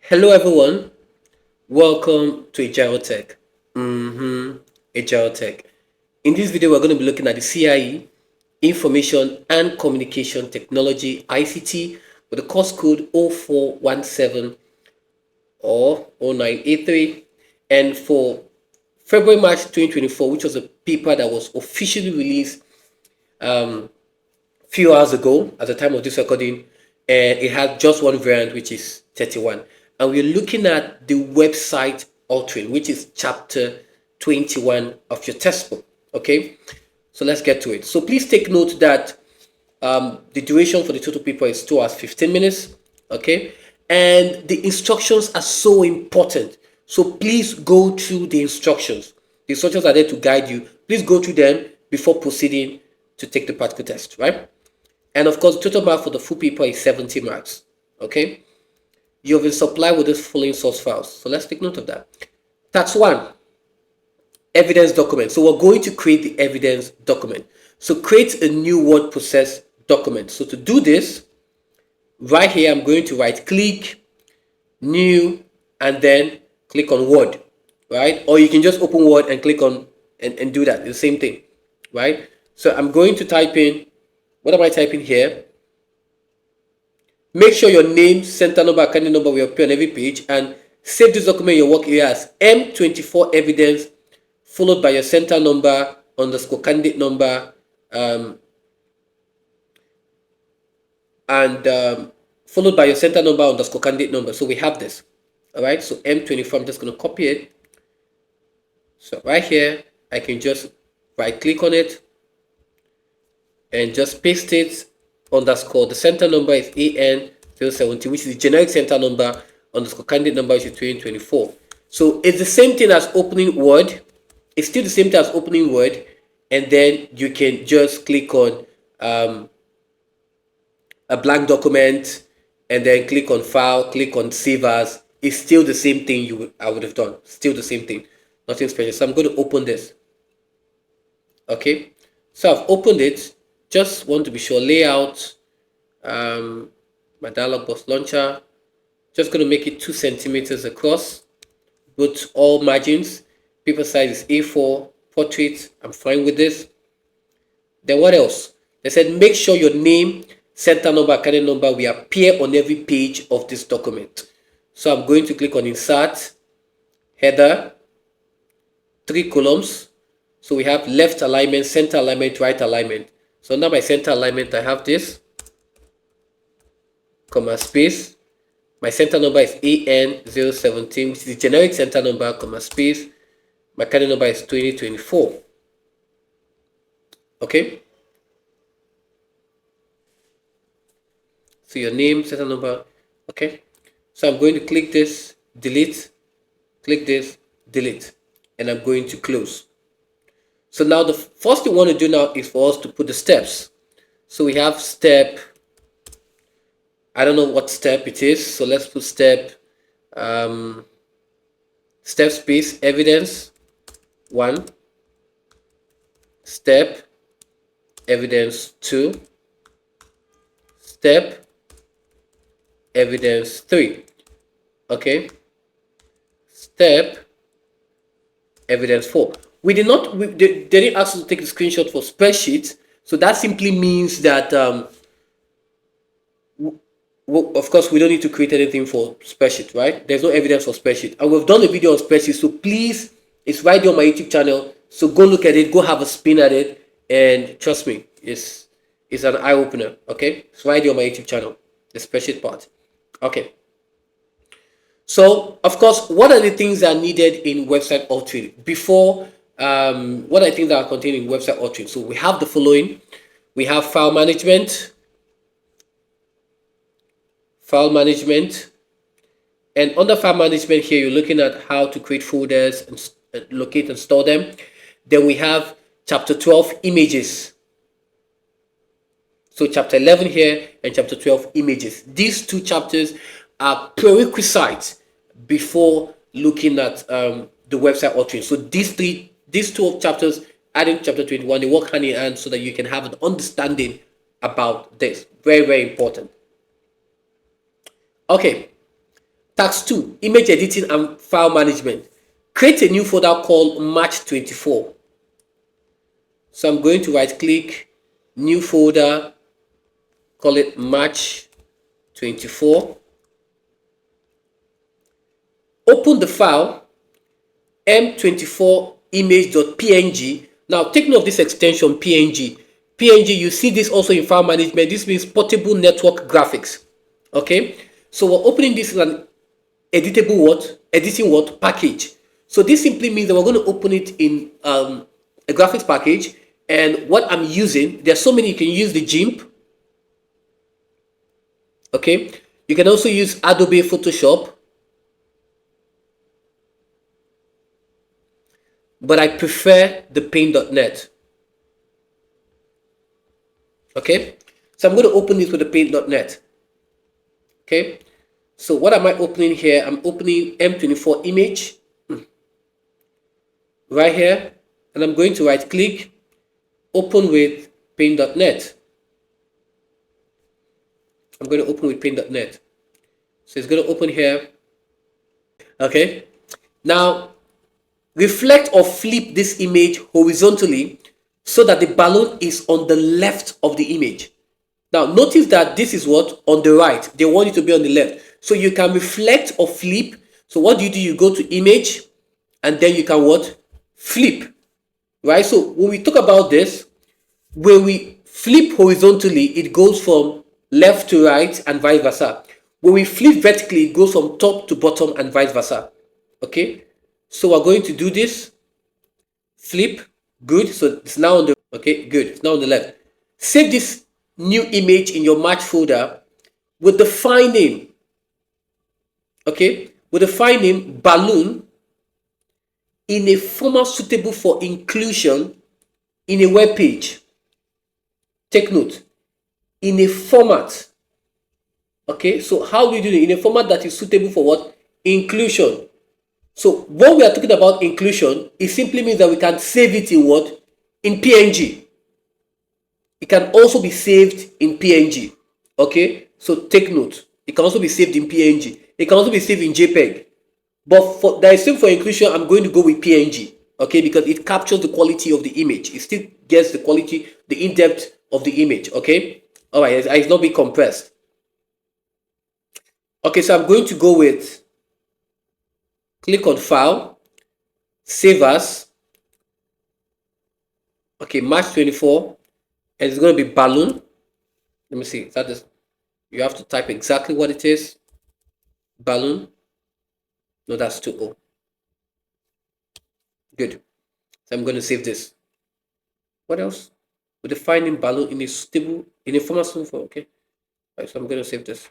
Hello everyone, welcome to Ajiro Tech. Ajiro Tech. In this video, we're going to be looking at the CIE, Information and Communication Technology ICT with the course code 0417 or 0983. And for February March 2024, which was a paper that was officially released few hours ago at the time of this recording, and it had just one variant, which is 31. And we're looking at the website altering, which is chapter 21 of your textbook. Okay, so let's get to it. So please take note that the duration for the total paper is 2 hours 15 minutes. Okay, and the instructions are so important. So please go through the instructions. The instructions are there to guide you. Please go through them before proceeding to take the practical test, right? And of course, the total mark for the full paper is 70 marks. Okay, you've been supplied with this following source files. So let's take note of that. Task 1, evidence document. So we're going to create the evidence document. So create a new word process document. So to do this, right here, I'm going to right click, new, and then click on Word, right? Or you can just open Word and click on and do that. It's the same thing, right? So I'm going to type in, what am I typing here? Make sure your name, center number, accounting number will appear on every page, and save this document in your work area as M24 evidence, followed by your center number underscore candidate number, followed by your center number underscore candidate number. So we have this. All right. So M24, I'm just going to copy it. So right here, I can just right click on it and just paste it underscore. The center number is AN070, which is the generic center number underscore candidate number, which is 2024. So it's the same thing as opening Word. It's still the same thing as opening Word, and then you can just click on a blank document and then click on File, click on Save As. It's still the same thing I would have done. Still the same thing, nothing special. So I'm going to open this. Okay, so I've opened it. Just want to be sure. Layout, my dialog box launcher. Just going to make it 2 centimeters across, both all margins. Paper size is A4, portrait. I'm fine with this. Then what else? They said make sure your name, center number, accounting number will appear on every page of this document. So I'm going to click on Insert, Header, 3 columns. So we have left alignment, center alignment, right alignment. So under my center alignment, I have this, comma, space. My center number is AN017, which is the generic center number, comma, space. My candidate number is 2024. Okay. So your name, center number. Okay. So I'm going to click this, delete, click this, delete, and I'm going to close. So now the first thing we want to do now is for us to put the steps. So we have step, I don't know what step it is. So let's put step, step space evidence 1, step evidence 2, step evidence 3. Okay, step evidence 4. They didn't ask us to take a screenshot for spreadsheet, so that simply means that of course we don't need to create anything for spreadsheet, right? There's no evidence for spreadsheet, and we've done a video on spreadsheet, so please, it's right there on my YouTube channel, so go look at it, go have a spin at it, and trust me, it's an eye-opener. Okay, it's right there on my YouTube channel, the spreadsheet part. Okay, so of course, what are the things that are needed in website altering before what are the things that are contained in website altering? So we have the following. We have file management, and under file management here, you're looking at how to create folders and locate and store them. Then we have chapter 12, images. So chapter 11 here and chapter 12, images. These 2 chapters are prerequisites before looking at the website altering. So these 2 chapters adding chapter 21, they work hand in hand so that you can have an understanding about this. Very, very important. Okay, Task 2, image editing and file management. Create a new folder called March 24. So I'm going to right click, new folder, call it March 24. Open the file m24 image.png. Now take note of this extension png. PNG, you see this also in file management. This means portable network graphics. Okay, so we're opening this in an editable what? Editing what? Package. So this simply means that we're going to open it in a graphics package. And what I'm using, there's so many. You can use the GIMP. Okay, you can also use Adobe Photoshop, but I prefer the paint.net. Okay, so I'm going to open this with the paint.net. Okay, so what am I opening here? I'm opening M24 image right here, and I'm going to right click, open with paint.net. I'm going to open with paint.net. So it's going to open here. Okay, now reflect or flip this image horizontally so that the balloon is on the left of the image. Now notice that this is what? On the right. They want it to be on the left. So you can reflect or flip. So what do? You go to image and then you can what? Flip. Right? So when we talk about this, when we flip horizontally, it goes from left to right and vice versa. When we flip vertically, it goes from top to bottom and vice versa. Okay, so we're going to do this. Flip. Good. So it's now on the, okay, good, it's now on the left. Save this new image in your March folder with the file name. Okay, with the file name balloon in a format suitable for inclusion in a web page. Take note, in a format. Okay, so how do you do it? In a format that is suitable for what? Inclusion. So when we are talking about inclusion, it simply means that we can save it in what? In PNG. It can also be saved in PNG. Okay, so take note. It can also be saved in PNG. It can also be saved in JPEG. But for the same for inclusion, I'm going to go with PNG. Okay, because it captures the quality of the image. It still gets the quality, the in-depth of the image. Okay, all right, it's not being compressed. Okay, so I'm going to go with, click on file, save as. Okay, March 24, and it's going to be balloon. Let me see. Is that this? You have to type exactly what it is. Balloon. No, that's 2O. Good. So I'm going to save this. What else? With the finding balloon in a stable, in a format for, okay. Right, so I'm going to save this.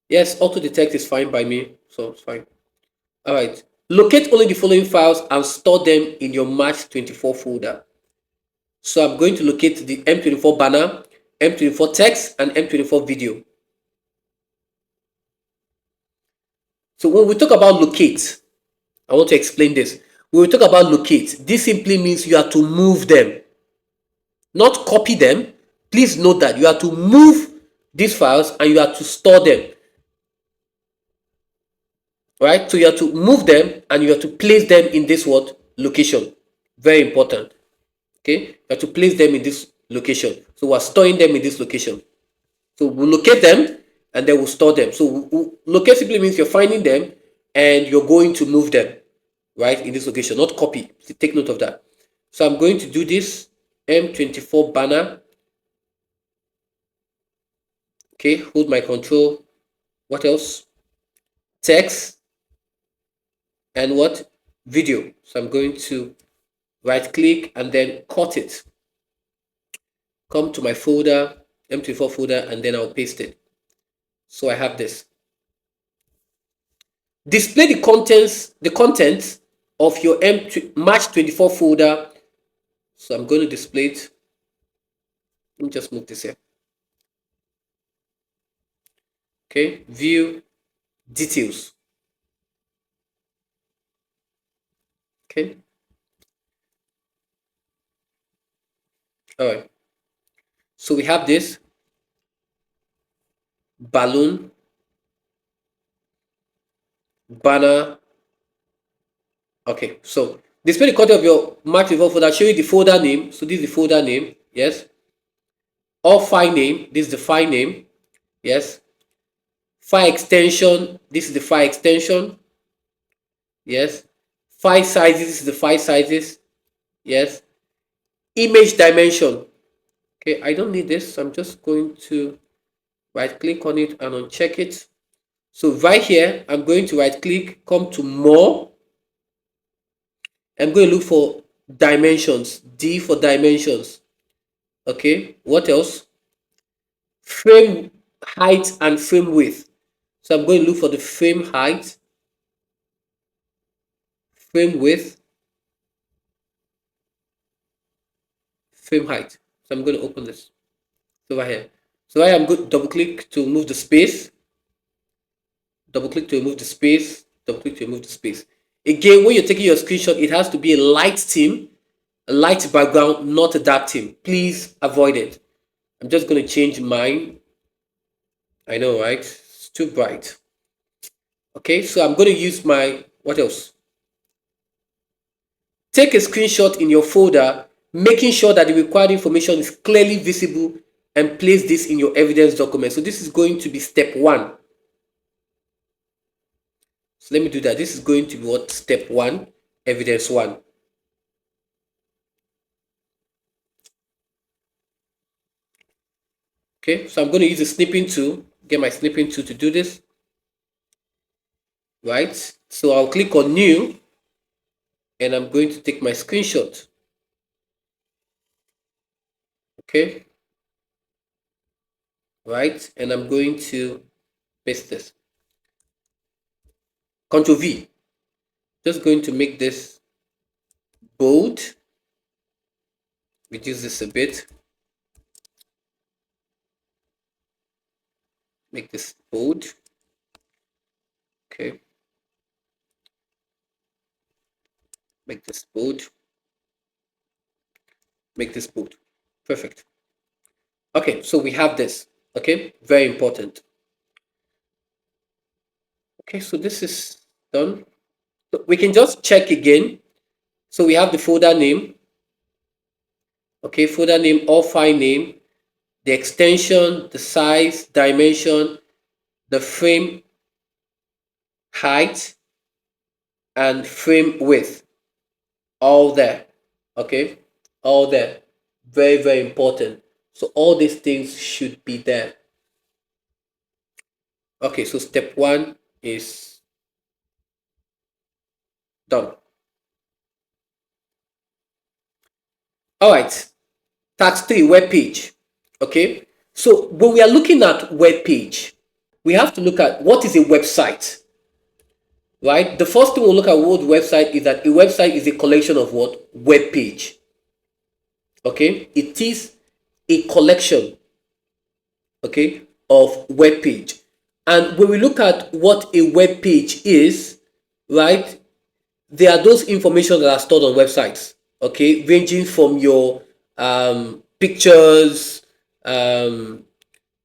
Yes, auto detect is fine by me, so it's fine. All right. Locate only the following files and store them in your March 24 folder. So I'm going to locate the M24 banner, M24 text, and M24 video. So when we talk about locate, I want to explain this. When we talk about locate, this simply means you have to move them, not copy them. Please note that you have to move these files and you have to store them. Right? So you have to move them and you have to place them in this what? Location. Very important. Okay? You have to place them in this location. So we're storing them in this location. So we'll locate them and then we'll store them. So locate simply means you're finding them and you're going to move them, right, in this location, not copy. So take note of that. So I'm going to do this M24 banner. Okay, hold my control. What else? Text and what? Video. So I'm going to right click and then cut it. Come to my folder, M24 folder, and then I'll paste it. So I have this. Display the contents of your March 24 folder. So I'm going to display it. Let me just move this here. Okay, view details. Okay. All right. So we have this balloon banner. Okay, so display the content of your March report folder. Show you the folder name. So this is the folder name. Yes. Or file name. This is the file name. Yes. File extension. This is the file extension. Yes. File sizes. This is the file sizes. Yes. Image dimension. Okay, I don't need this. I'm just going to right click on it and uncheck it. So right here, I'm going to right click, come to more. I'm going to look for dimensions. D for dimensions. Okay, what else? Frame height and frame width. So I'm going to look for the frame height, frame width, frame height. So I'm going to open this. So right here. So right, I'm going to double click to remove the space. Double click to remove the space. Double click to remove the space. Again, when you're taking your screenshot, it has to be a light theme, a light background, not a dark theme. Please avoid it. I'm just going to change mine. I know, right? It's too bright. Okay, so I'm going to use my, what else? Take a screenshot in your folder, making sure that the required information is clearly visible, and place this in your evidence document. So this is going to be step 1. So let me do that. This is going to be what? Step 1, evidence 1. Okay, so I'm going to use the snipping tool, get my snipping tool to do this. Right, so I'll click on new and I'm going to take my screenshot. Okay, right, and I'm going to paste this. Ctrl V. Just going to make this bold, reduce this a bit, make this bold. Okay, make this bold, make this bold. Perfect. Okay, so we have this. Okay, very important. Okay, so this is done. So we can just check again. So we have the folder name. Okay, folder name or file name, the extension, the size, dimension, the frame height, and frame width. All there. Okay, all there. Very, very important. So all these things should be there. Okay, so step 1 is done. All right, task 3, web page. Okay, so when we are looking at web page, we have to look at what is a website. Right, the first thing we'll look at what website is, that a website is a collection of what? Web page. Okay, it is a collection, okay, of web page. And when we look at what a web page is, right, there are those information that are stored on websites, okay, ranging from your pictures,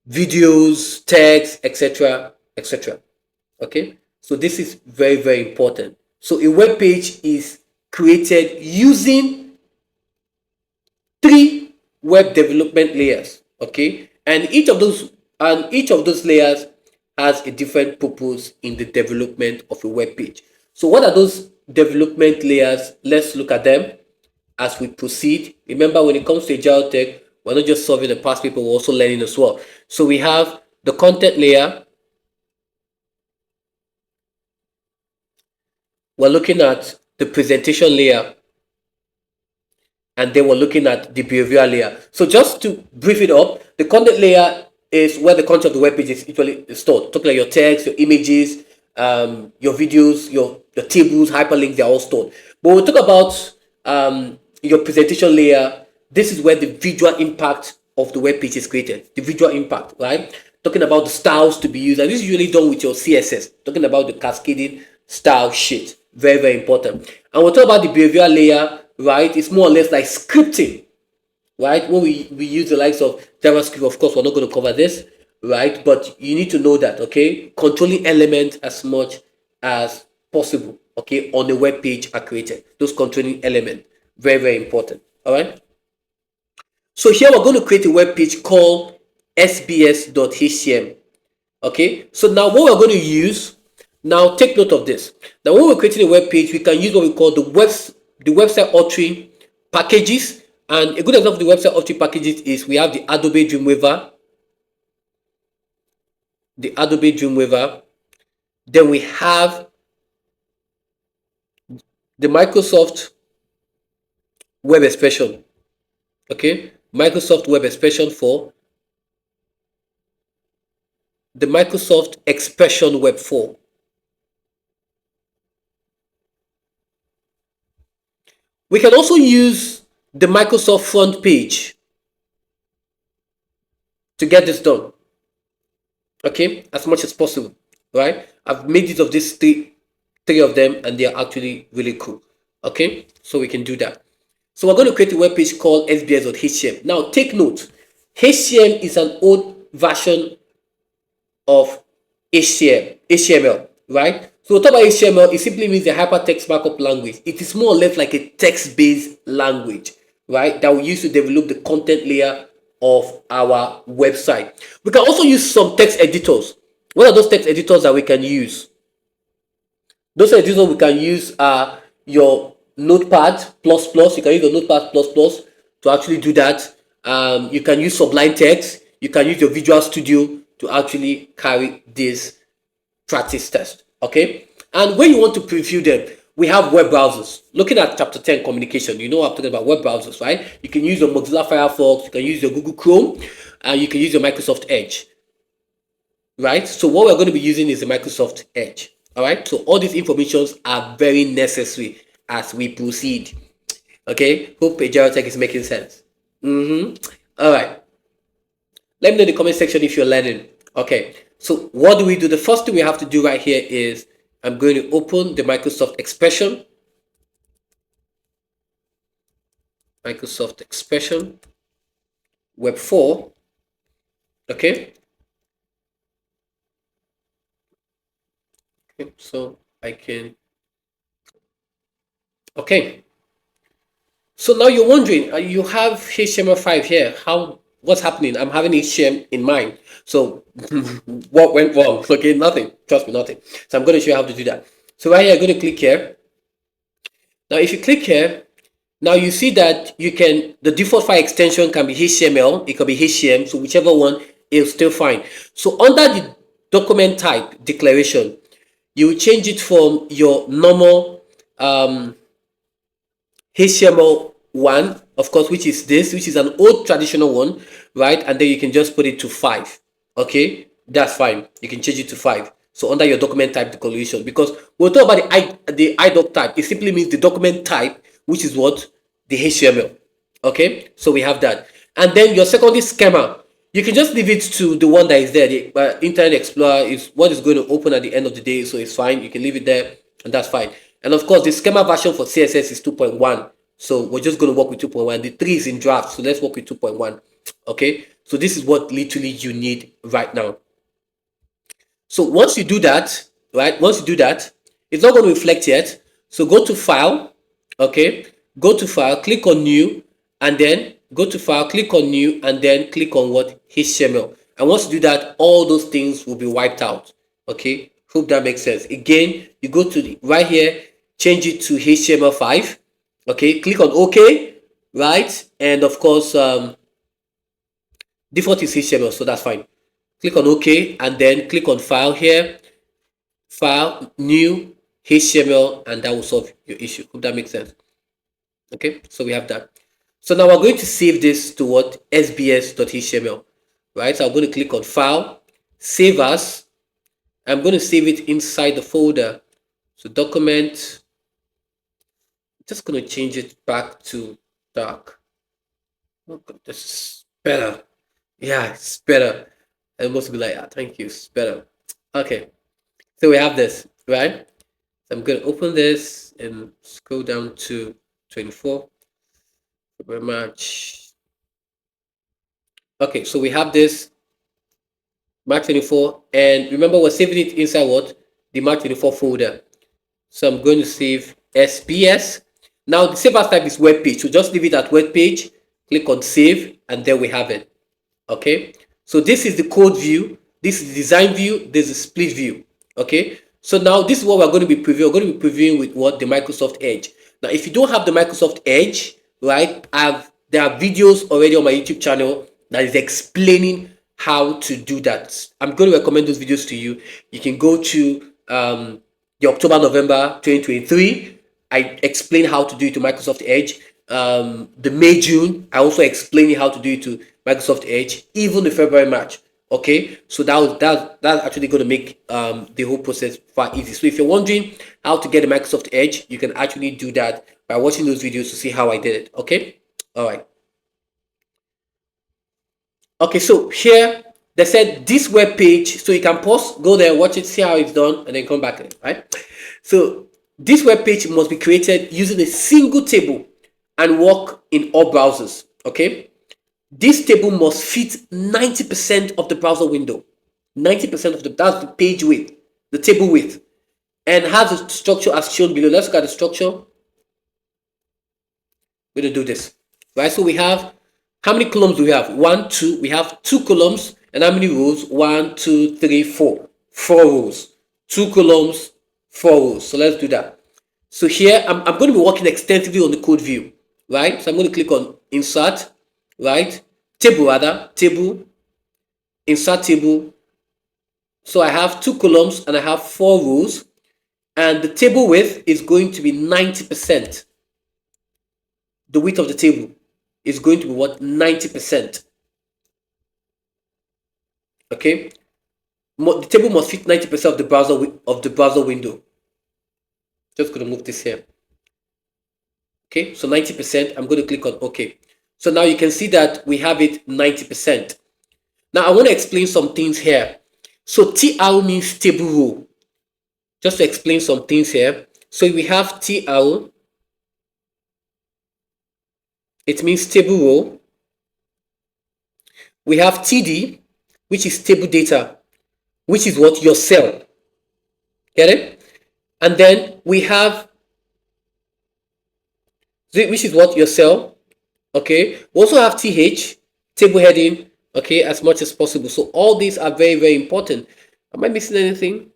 videos, text, etc., etc. Okay, so this is very, very important. So a web page is created using 3 web development layers. Okay, and each of those layers has a different purpose in the development of a web page. So what are those development layers? Let's look at them as we proceed. Remember, when it comes to Ajiro Tech, we're not just solving the past paper, we're also learning as well. So we have the content layer. We're looking at the presentation layer, and then we're looking at the behavioral layer. So just to brief it up, the content layer is where the content of the web page is usually stored. Talk like your text, your images, your videos, your tables, hyperlinks, they're all stored. But we'll talk about your presentation layer. This is where the visual impact of the web page is created. The visual impact, right? Talking about the styles to be used, and this is usually done with your CSS. Talking about the cascading style sheet. Very, very important. And we'll talk about the behavioral layer, right? It's more or less like scripting, right? When we use the likes of JavaScript, of course, we're not going to cover this, right? But you need to know that, okay? Controlling elements as much as possible, okay, on the web page are created. Those controlling elements, very, very important. All right. So here we're going to create a web page called sbs.htm. Okay. So now what we're going to use, now take note of this. Now when we're creating a web page, we can use what we call the website authoring packages. And a good example of the website authoring packages is we have the Adobe Dreamweaver, then we have the Microsoft Web Expression. Okay, Microsoft Web Expression for the Microsoft Expression Web 4. We can also use the Microsoft front page to get this done. Okay, as much as possible, right? I've made use of these three of them, and they are actually really cool. Okay, so we can do that. So we're going to create a web page called sbs.htm. Now take note, HTML is an old version of HTML, right? So we talk about HTML, it simply means a hypertext markup language. It is more or less like a text-based language, right, that we use to develop the content layer of our website. We can also use some text editors. What are those text editors that we can use? Those editors we can use are your Notepad++. You can use your Notepad++ to actually do that. You can use Sublime Text. You can use your Visual Studio to actually carry this practice test. Okay, and when you want to preview them, we have web browsers. Looking at chapter 10 communication, you know I'm talking about web browsers, right? You can use your Mozilla Firefox, you can use your Google Chrome, and you can use your Microsoft Edge, right? So what we're going to be using is the Microsoft Edge. All right, so all these informations are very necessary as we proceed. Okay, hope Ajiro Tech is making sense. All right, let me know in the comment section if you're learning. Okay, so what do we do? The first thing we have to do right here is I'm going to open the Microsoft Expression. Microsoft Expression Web 4. Okay. So I can. Okay. So now you're wondering, you have HTML5 here. What's happening? I'm having HTML in mind. So what went wrong? Okay, nothing. Trust me, nothing. So I'm going to show you how to do that. So right here, I'm going to click here. Now, if you click here, now you see that you can, the default file extension can be HTML, it can be HTML, so whichever one is still fine. So under the document type declaration, you will change it from your normal HTML1, of course, which is this, which is an old traditional one, right? And then you can just put it to 5. Okay, that's fine. You can change it to 5. So under your document type declaration, because we'll talk about the idoc type. It simply means the document type, which is what? The HTML. Okay, so we have that. And then your secondary schema, you can just leave it to the one that is there. The Internet Explorer is what is going to open at the end of the day, so it's fine. You can leave it there, and that's fine. And of course, the schema version for CSS is 2.1. So we're just going to work with 2.1. The 3 is in draft, so let's work with 2.1. Okay, so this is what literally you need right now. So once you do that, right, it's not going to reflect yet. So go to File, okay, go to File, click on New, and then go to File, click on New, and then click on what? HTML. And once you do that, all those things will be wiped out. Okay, hope that makes sense. Again, you go to right here, change it to HTML5. Okay, click on OK, right? And of course, default is HTML, so that's fine. Click on OK, and then click on File here, File, New, HTML, and that will solve your issue. Hope that makes sense. Okay, so we have that. So now we're going to save this to what? sbs.html, right? So I'm going to click on File, Save As. I'm going to save it inside the folder. So Document. I'm just going to change it back to dark. Oh, this is better. Yeah, it's better. It must be like that. Thank you. It's better. Okay, so we have this, right? So I'm going to open this and scroll down to 24. Very much. Okay, so we have this March 24, and remember we're saving it inside what? the March 24 folder. So I'm going to save SPS. Now the save as type is web page, so just leave it at web page, click on save, and there we have it. Okay, so this is the code view, this is the design view, this is split view. Okay, so now this is what we're going to be previewing. We're going to be previewing with what? The Microsoft Edge. Now if you don't have the Microsoft Edge, right, there are videos already on my YouTube channel that is explaining how to do that. I'm going to recommend those videos to you. You can go to the October November 2023. I explain how to do it to Microsoft Edge. The May June, I also explain how to do it to Microsoft Edge. Even the February March. Okay, so that's actually going to make the whole process far easy. So if you're wondering how to get the Microsoft Edge, you can actually do that by watching those videos to see how I did it. Okay, all right. Okay, so here they said this web page, so you can pause, go there, watch it, see how it's done, and then come back, right? So this web page must be created using a single table and work in all browsers. Okay, this table must fit 90% of the browser window. 90% of that's the page width, the table width, and has a structure as shown below. Let's look at the structure. We're going to do this, right? So we have, how many columns do we have? 1, 2. We have 2 columns. And how many rows? 1, 2, 3, 4. 4 rows. 2 columns, 4 rows. So let's do that. So here, I'm going to be working extensively on the code view, right? So I'm going to click on insert, right? Table rather, table, insert table. So I have 2 columns and I have 4 rows. And the table width is going to be 90%. The width of the table is going to be what? 90%. Okay, the table must fit 90% of the browser window. Just going to move this here. Okay, so 90%. I'm going to click on OK. So now you can see that we have it 90%. Now I want to explain some things here. So TR means table row. Just to explain some things here. So we have TR. It means table row. We have TD, which is table data, which is what? Your cell. Get it? And then we have, which is what? Your cell. Okay. We also have TH, table heading. Okay, as much as possible. So all these are very, very important. Am I missing anything?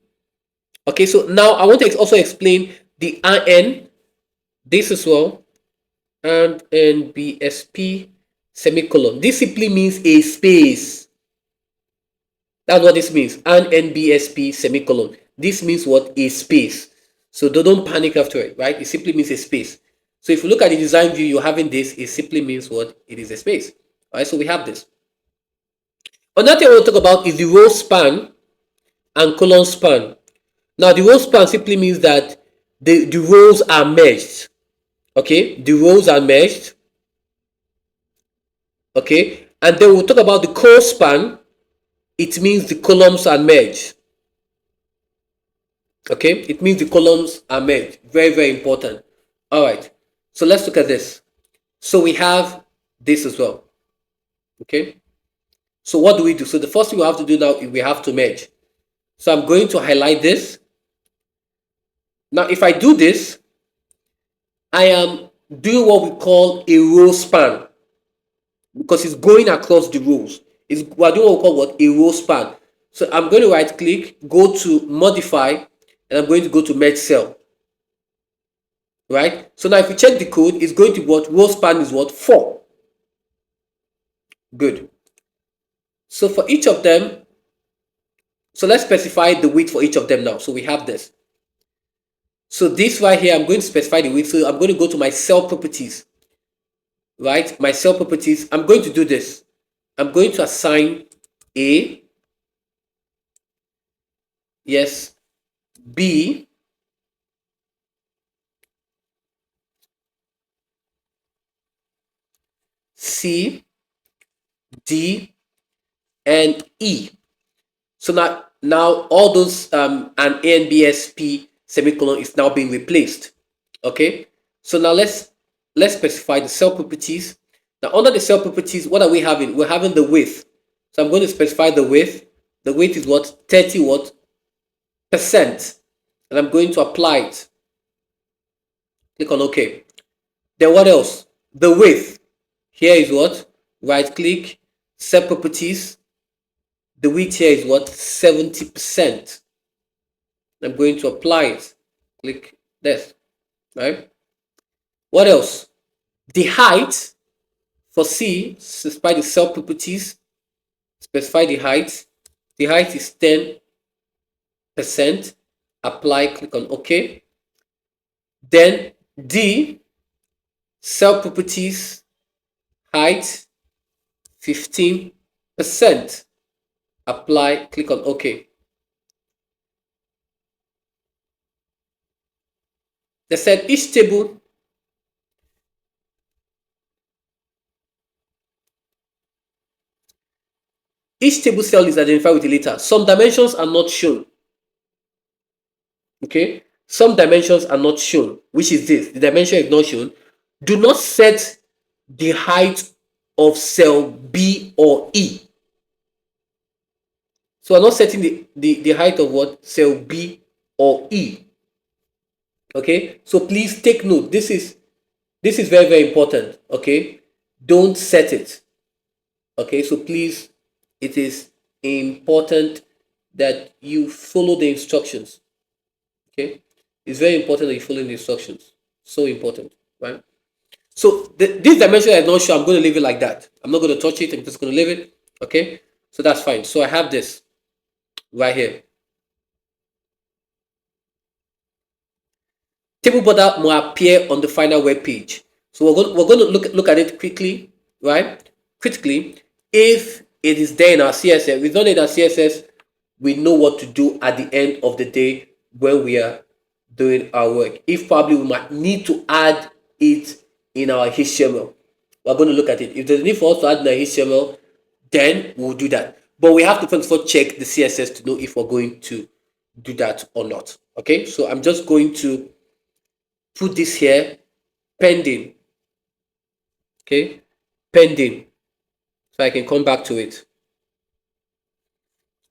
Okay, so now I want to also explain the RN, this as well, and NBSP semicolon. This simply means a space. That's what this means. And NBSP semicolon. This means what? A space. So don't panic after it, right? It simply means a space. So if you look at the design view, you're having this. It simply means what? It is a space. All right, so we have this. Another thing I want to talk about is the row span and column span. Now, the row span simply means that the rows are merged. Okay, the rows are merged. Okay, and then we'll talk about the column span. It means the columns are merged. Okay, it means the columns are merged. Very, very important. All right, so let's look at this. So we have this as well. Okay, so what do we do? So the first thing we have to do now is we have to merge. So I'm going to highlight this. Now, if I do this, I am doing what we call a row span, because it's going across the rows. We're doing what we call what? A row span. So I'm going to right click, go to modify, and I'm going to go to merge cell. Right? So now if you check the code, it's going to be what? Row span is what? 4. Good. So for each of them, so let's specify the width for each of them now. So we have this. So this right here, I'm going to specify the width. So I'm going to go to my cell properties. Right? My cell properties. I'm going to do this. I'm going to assign A. Yes. B. C. D. And E. So now all those and ANBSP semicolon is now being replaced. Okay, so now let's specify the cell properties. Now under the cell properties, what are we having? We're having the width. So I'm going to specify the width. The width is what? 30 what? Percent. and I'm going to apply it. Click on OK. Then what else? The width. Here is what? Right click, set properties. The width here is what? 70%. I'm going to apply it. Click this. Right? What else? The height for C, specify the cell properties, specify the height. The height is 10%. Apply, click on OK. Then D, cell properties, height 15%. Apply, click on OK. They said each table cell is identified with a letter. Some dimensions are not shown. Okay, some dimensions are not shown, which is this. The dimension is not shown. Do not set the height of cell B or E. So I'm not setting the height of what? Cell B or E. Okay, so please take note. This is very, very important. Okay, don't set it. Okay, so please, it is important that you follow the instructions. Okay, it's very important that you follow the instructions. So important, right? So this dimension I'm not sure. I'm going to leave it like that. I'm not going to touch it. I'm just going to leave it. Okay, so that's fine. So I have this right here. Table border will appear on the final web page. So we're going to look at it quickly, right? Critically, if it is there in our CSS, we don't need our CSS. We know what to do at the end of the day when we are doing our work. If probably we might need to add it in our HTML, we're going to look at it. If there's a need for us to add in our HTML, then we'll do that. But we have to first of all check the CSS to know if we're going to do that or not. Okay, so I'm just going to put this here, pending. Okay, pending, so I can come back to it.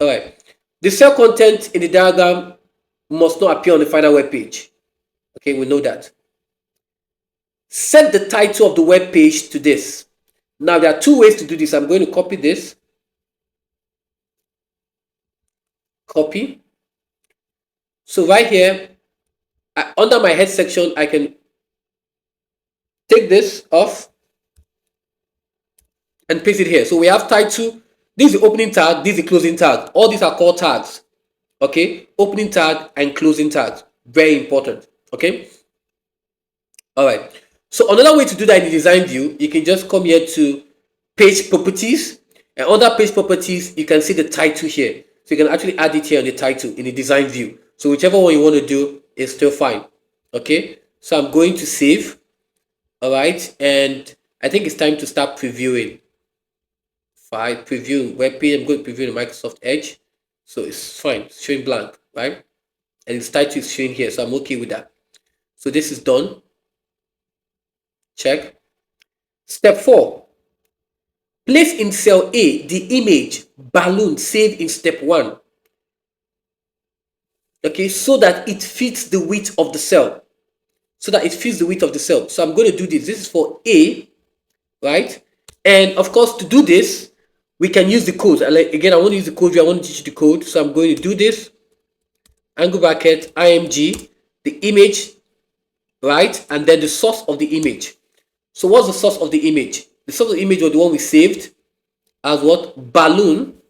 All right, the cell content in the diagram must not appear on the final web page. Okay, we know that. Set the title of the web page to this. Now there are two ways to do this. I'm going to copy this. Copy. So right here, under my head section, I can take this off and paste it here. So we have title. This is the opening tag. This is the closing tag. All these are called tags. Okay, opening tag and closing tags, very important. Okay, all right. So another way to do that in the design view, you can just come here to page properties, and under page properties you can see the title here. So you can actually add it here on the title in the design view. So whichever one you want to do is still fine. Okay, so I'm going to save. All right, and I think it's time to start previewing. Fine, preview web page. I'm going to preview the Microsoft Edge. So it's fine, it's showing blank, right? And its title is showing here, so I'm okay with that. So this is done. Check. Step 4. Place in cell A the image balloon saved in step 1. Okay, so that it fits the width of the cell. So I'm going to do this. This is for A, right? And of course, to do this, we can use the code. Again, I want to use the code. I want to teach you the code. So I'm going to do this. Angle bracket img, the image, right? And then the source of the image. So what's the source of the image? The source of the image was the one we saved as what? Balloon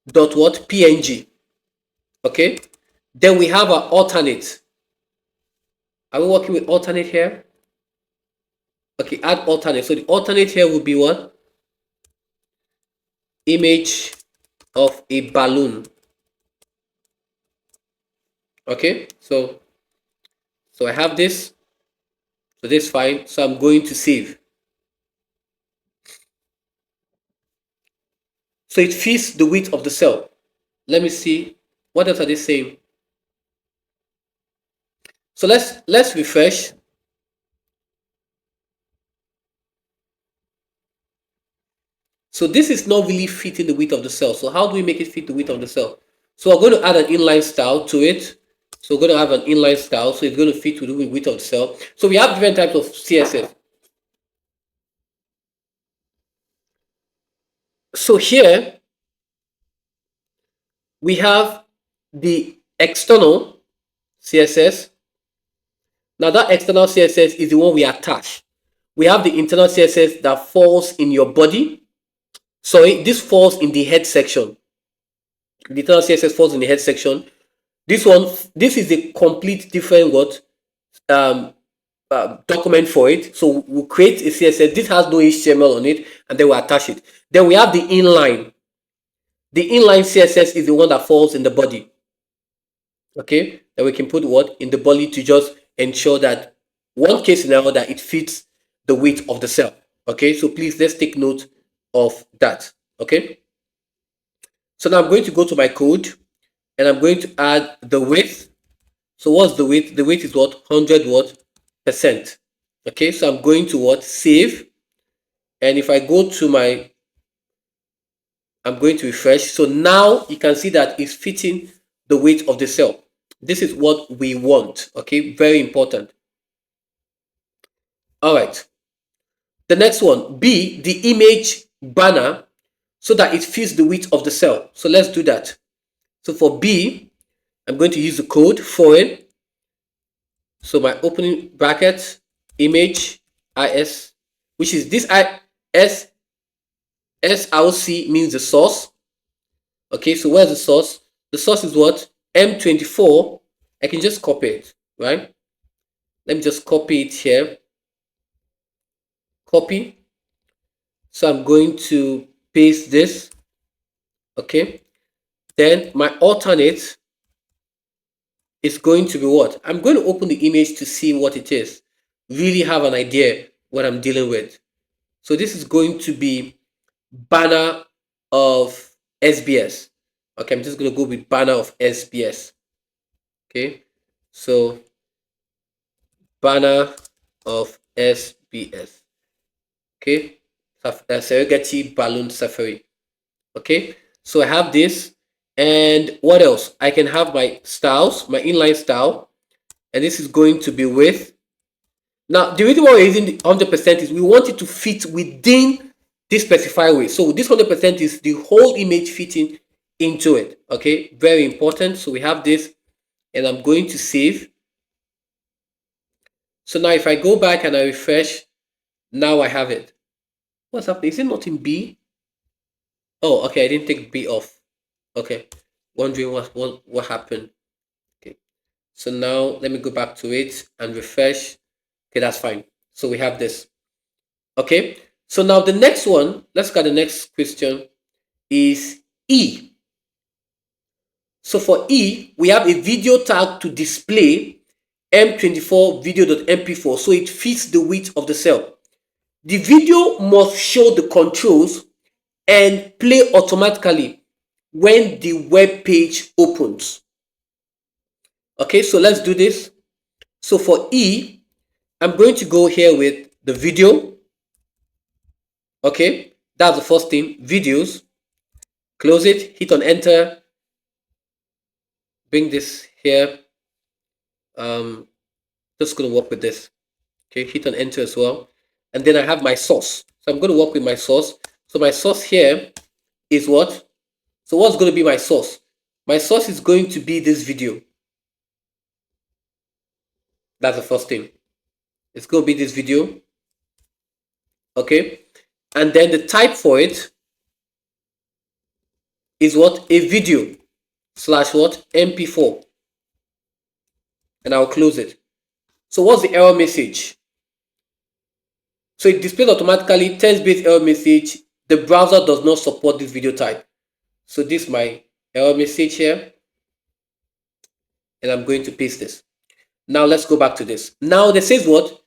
dot what? PNG. Okay. Then we have our alternate. Are we working with alternate here? Okay, add alternate. So the alternate here will be what? Image of a balloon. Okay, so I have this. So this is fine. So I'm going to save. So it fits the width of the cell. Let me see. What else are they saying? So let's refresh. So this is not really fitting the width of the cell. So how do we make it fit the width of the cell? So we're going to add an inline style to it. So we're going to have an inline style. So it's going to fit with the width of the cell. So we have different types of CSS. So here we have the external CSS. Now that external CSS is the one we attach. We have the internal CSS that falls in your body. Sorry, this falls in the head section. The internal CSS falls in the head section. This is a complete different document for it. So we'll create a CSS. This has no HTML on it, and then we'll attach it. Then we have the inline. The inline CSS is the one that falls in the body. Okay, then we can put what in the body to just ensure that one case scenario that it fits the width of the cell. Okay, so please let's take note of that. Okay, so now I'm going to go to my code and I'm going to add the width. So what's the width? The width is what? 100% Okay, so I'm going to what? Save. And if I go to my, I'm going to refresh. So now you can see that it's fitting the weight of the cell. This is what we want. Okay, very important. All right. The next one, B, the image banner, so that it fits the width of the cell. So let's do that. So for B, I'm going to use the code foreign. So my opening bracket, image is, which is this SRC means the source. Okay, so where's the source? The source is what? M24. I can just copy it, right? Let me just copy it here. Copy. So I'm going to paste this. Okay. Then my alternate is going to be what? I'm going to open the image to see what it is. Really have an idea what I'm dealing with. So this is going to be banner of SBS. Okay, I'm just going to go with banner of SBS. Okay, so banner of SBS. Okay, Serengeti Balloon Safari. Okay, so I have this, and what else? I can have my styles, my inline style, and this is going to be with. Now, the reason why we're using the 100% is we want it to fit within this specified way. So this 100% is the whole image fitting into it. Okay, very important. So we have this, and I'm going to save. So now if I go back and I refresh, now I have it. What's happening? Is it not in B? Oh, okay, I didn't take B off. Okay, wondering what happened. Okay, so now let me go back to it and refresh. Okay, that's fine. So we have this. Okay, so now the next one, let's look at the next question, is E. So for E, we have a video tag to display M24 video.mp4, so it fits the width of the cell. The video must show the controls and play automatically when the web page opens. Okay, so let's do this. So for E, I'm going to go here with the video. Okay, that's the first thing, videos. Close it, hit on enter. Bring this here. Just going to work with this. Okay, hit on enter as well. And then I have my source. So I'm going to work with my source. So my source here is what? So what's going to be my source? My source is going to be this video. That's the first thing. It's going to be this video. Okay. And then the type for it is what? A video slash what? MP4. And I'll close it. So what's the error message? So it displays automatically text-based error message. The browser does not support this video type. So this is my error message here. And I'm going to paste this. Now let's go back to this. Now this says what?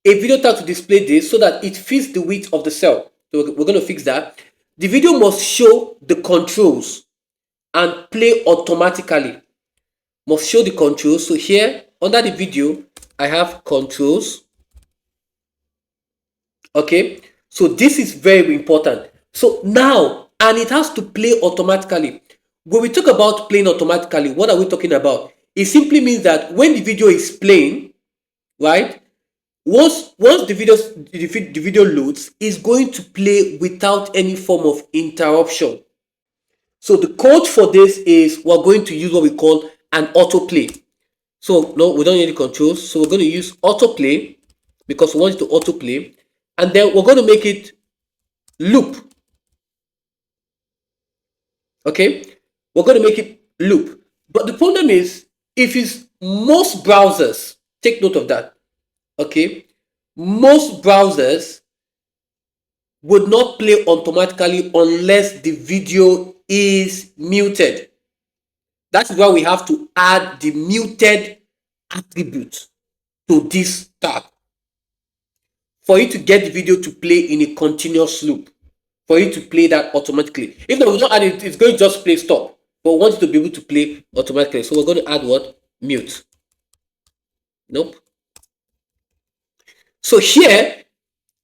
A video tag to display this so that it fits the width of the cell. So we're going to fix that. The video must show the controls and play automatically. Must show the controls. So here under the video, I have controls. Okay, so this is very important. So now, and it has to play automatically. When we talk about playing automatically, what are we talking about? It simply means that when the video is playing, right? Once the video loads, it's going to play without any form of interruption. So the code for this is we're going to use what we call an autoplay. So no, we don't need the controls. So we're going to use autoplay because we want it to autoplay, and then we're going to make it loop. Okay, we're going to make it loop. But the problem is, if it's most browsers, take note of that. Okay, most browsers would not play automatically unless the video is muted. That is why we have to add the muted attribute to this tag for you to get the video to play in a continuous loop, for you to play that automatically. If not, we don't add it, it's going to just play stop. But we want it to be able to play automatically. So we're going to add what? Mute. Nope. So here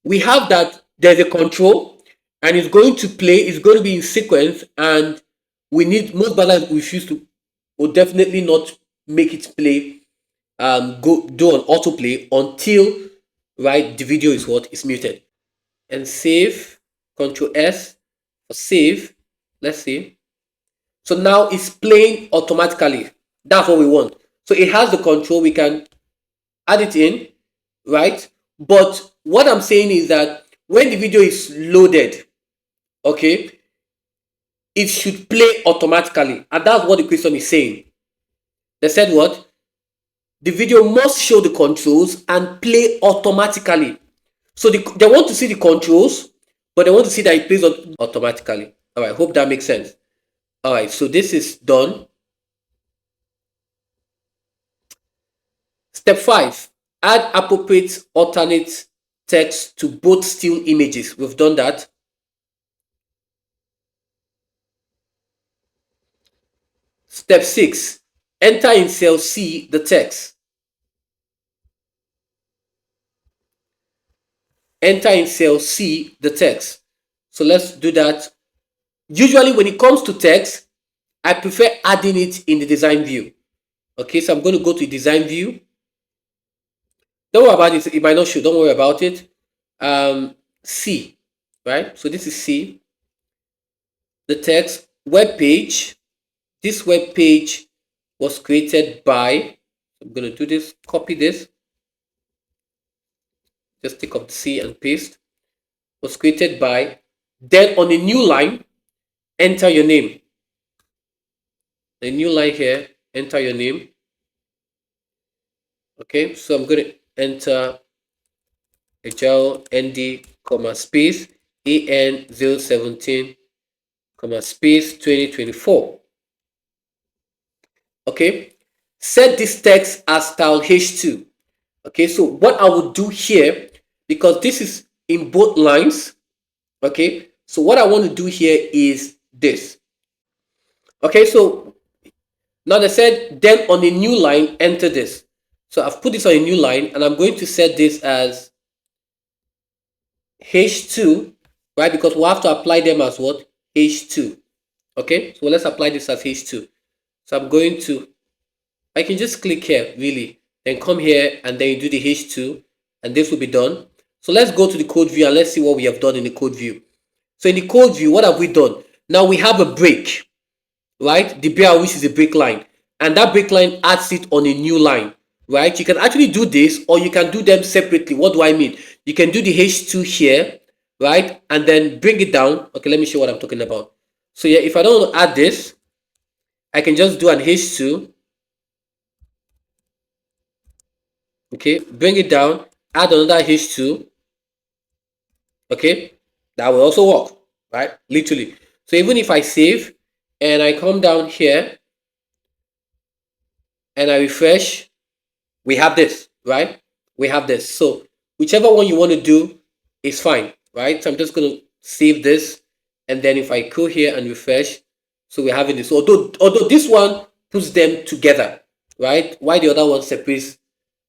we have that there's a control and it's going to play, it's going to be in sequence, and we need, most browsers refuse to, will definitely not make it play, do an autoplay until, right, the video is what is muted. And save, Control S for save. Let's see. So now it's playing automatically. That's what we want. So it has the control, we can add it in, right? But what I'm saying is that when the video is loaded, okay, it should play automatically. And that's what the question is saying. They said what? The video must show the controls and play automatically. So they want to see the controls, but they want to see that it plays automatically. All right, hope that makes sense. All right, so this is done. Step 5, add appropriate alternate text to both still images. We've done that. Step 6, enter in cell C the text. Enter in cell C the text. So let's do that. Usually when it comes to text, I prefer adding it in the design view. Okay, so I'm going to go to design view. Don't worry about it, it might not show, don't worry about it. C, right? So this is C. The text, web page. This web page was created by, I'm going to do this, copy this. Just take up the C and paste. Was created by, then on a new line, enter your name. A new line here, enter your name. Okay, so I'm going to enter Ajiro ND, comma, space, AN 017, comma, space 2024. Okay, set this text as style H2. Okay, so what I would do here, because this is in both lines, okay, so what I want to do here is this. Okay, so now they said then on a new line enter this. So I've put this on a new line and I'm going to set this as H2, right? Because we'll have to apply them as what? H2. Okay, so let's apply this as H2. So I'm going to, I can just click here really, then come here and then you do the H2 and this will be done. So let's go to the code view and let's see what we have done in the code view. So in the code view, what have we done? Now we have a break, right? The BR, which is a break line, and that break line adds it on a new line, right? You can actually do this or you can do them separately. What do I mean? You can do the H2 here, right? And then bring it down. Okay, let me show what I'm talking about. So yeah, if I don't want to add this, I can just do an H2. Okay, bring it down, add another H2. Okay, that will also work, right? Literally. So even if I save and I come down here and I refresh, we have this, right? We have this. So whichever one you want to do is fine, right? So I'm just going to save this, and then if I go here and refresh, so we're having this. Although this one puts them together, right? Why the other one separates,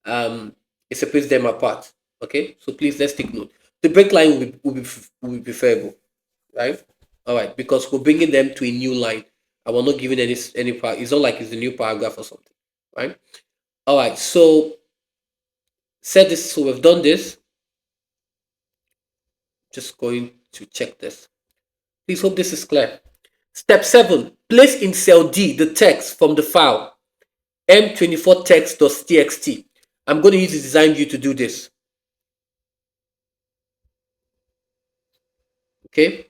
it separates them apart. Okay, so please let's take note. The break line will be preferable. right? All right, because we're bringing them to a new line and we're not giving any part. It's not like it's a new paragraph or something, right? All right, so set this. So we've done this. Just going to check this. Please hope this is clear. Step 7. Place in cell D the text from the file m24text.txt. I'm going to use the design view to do this. Okay.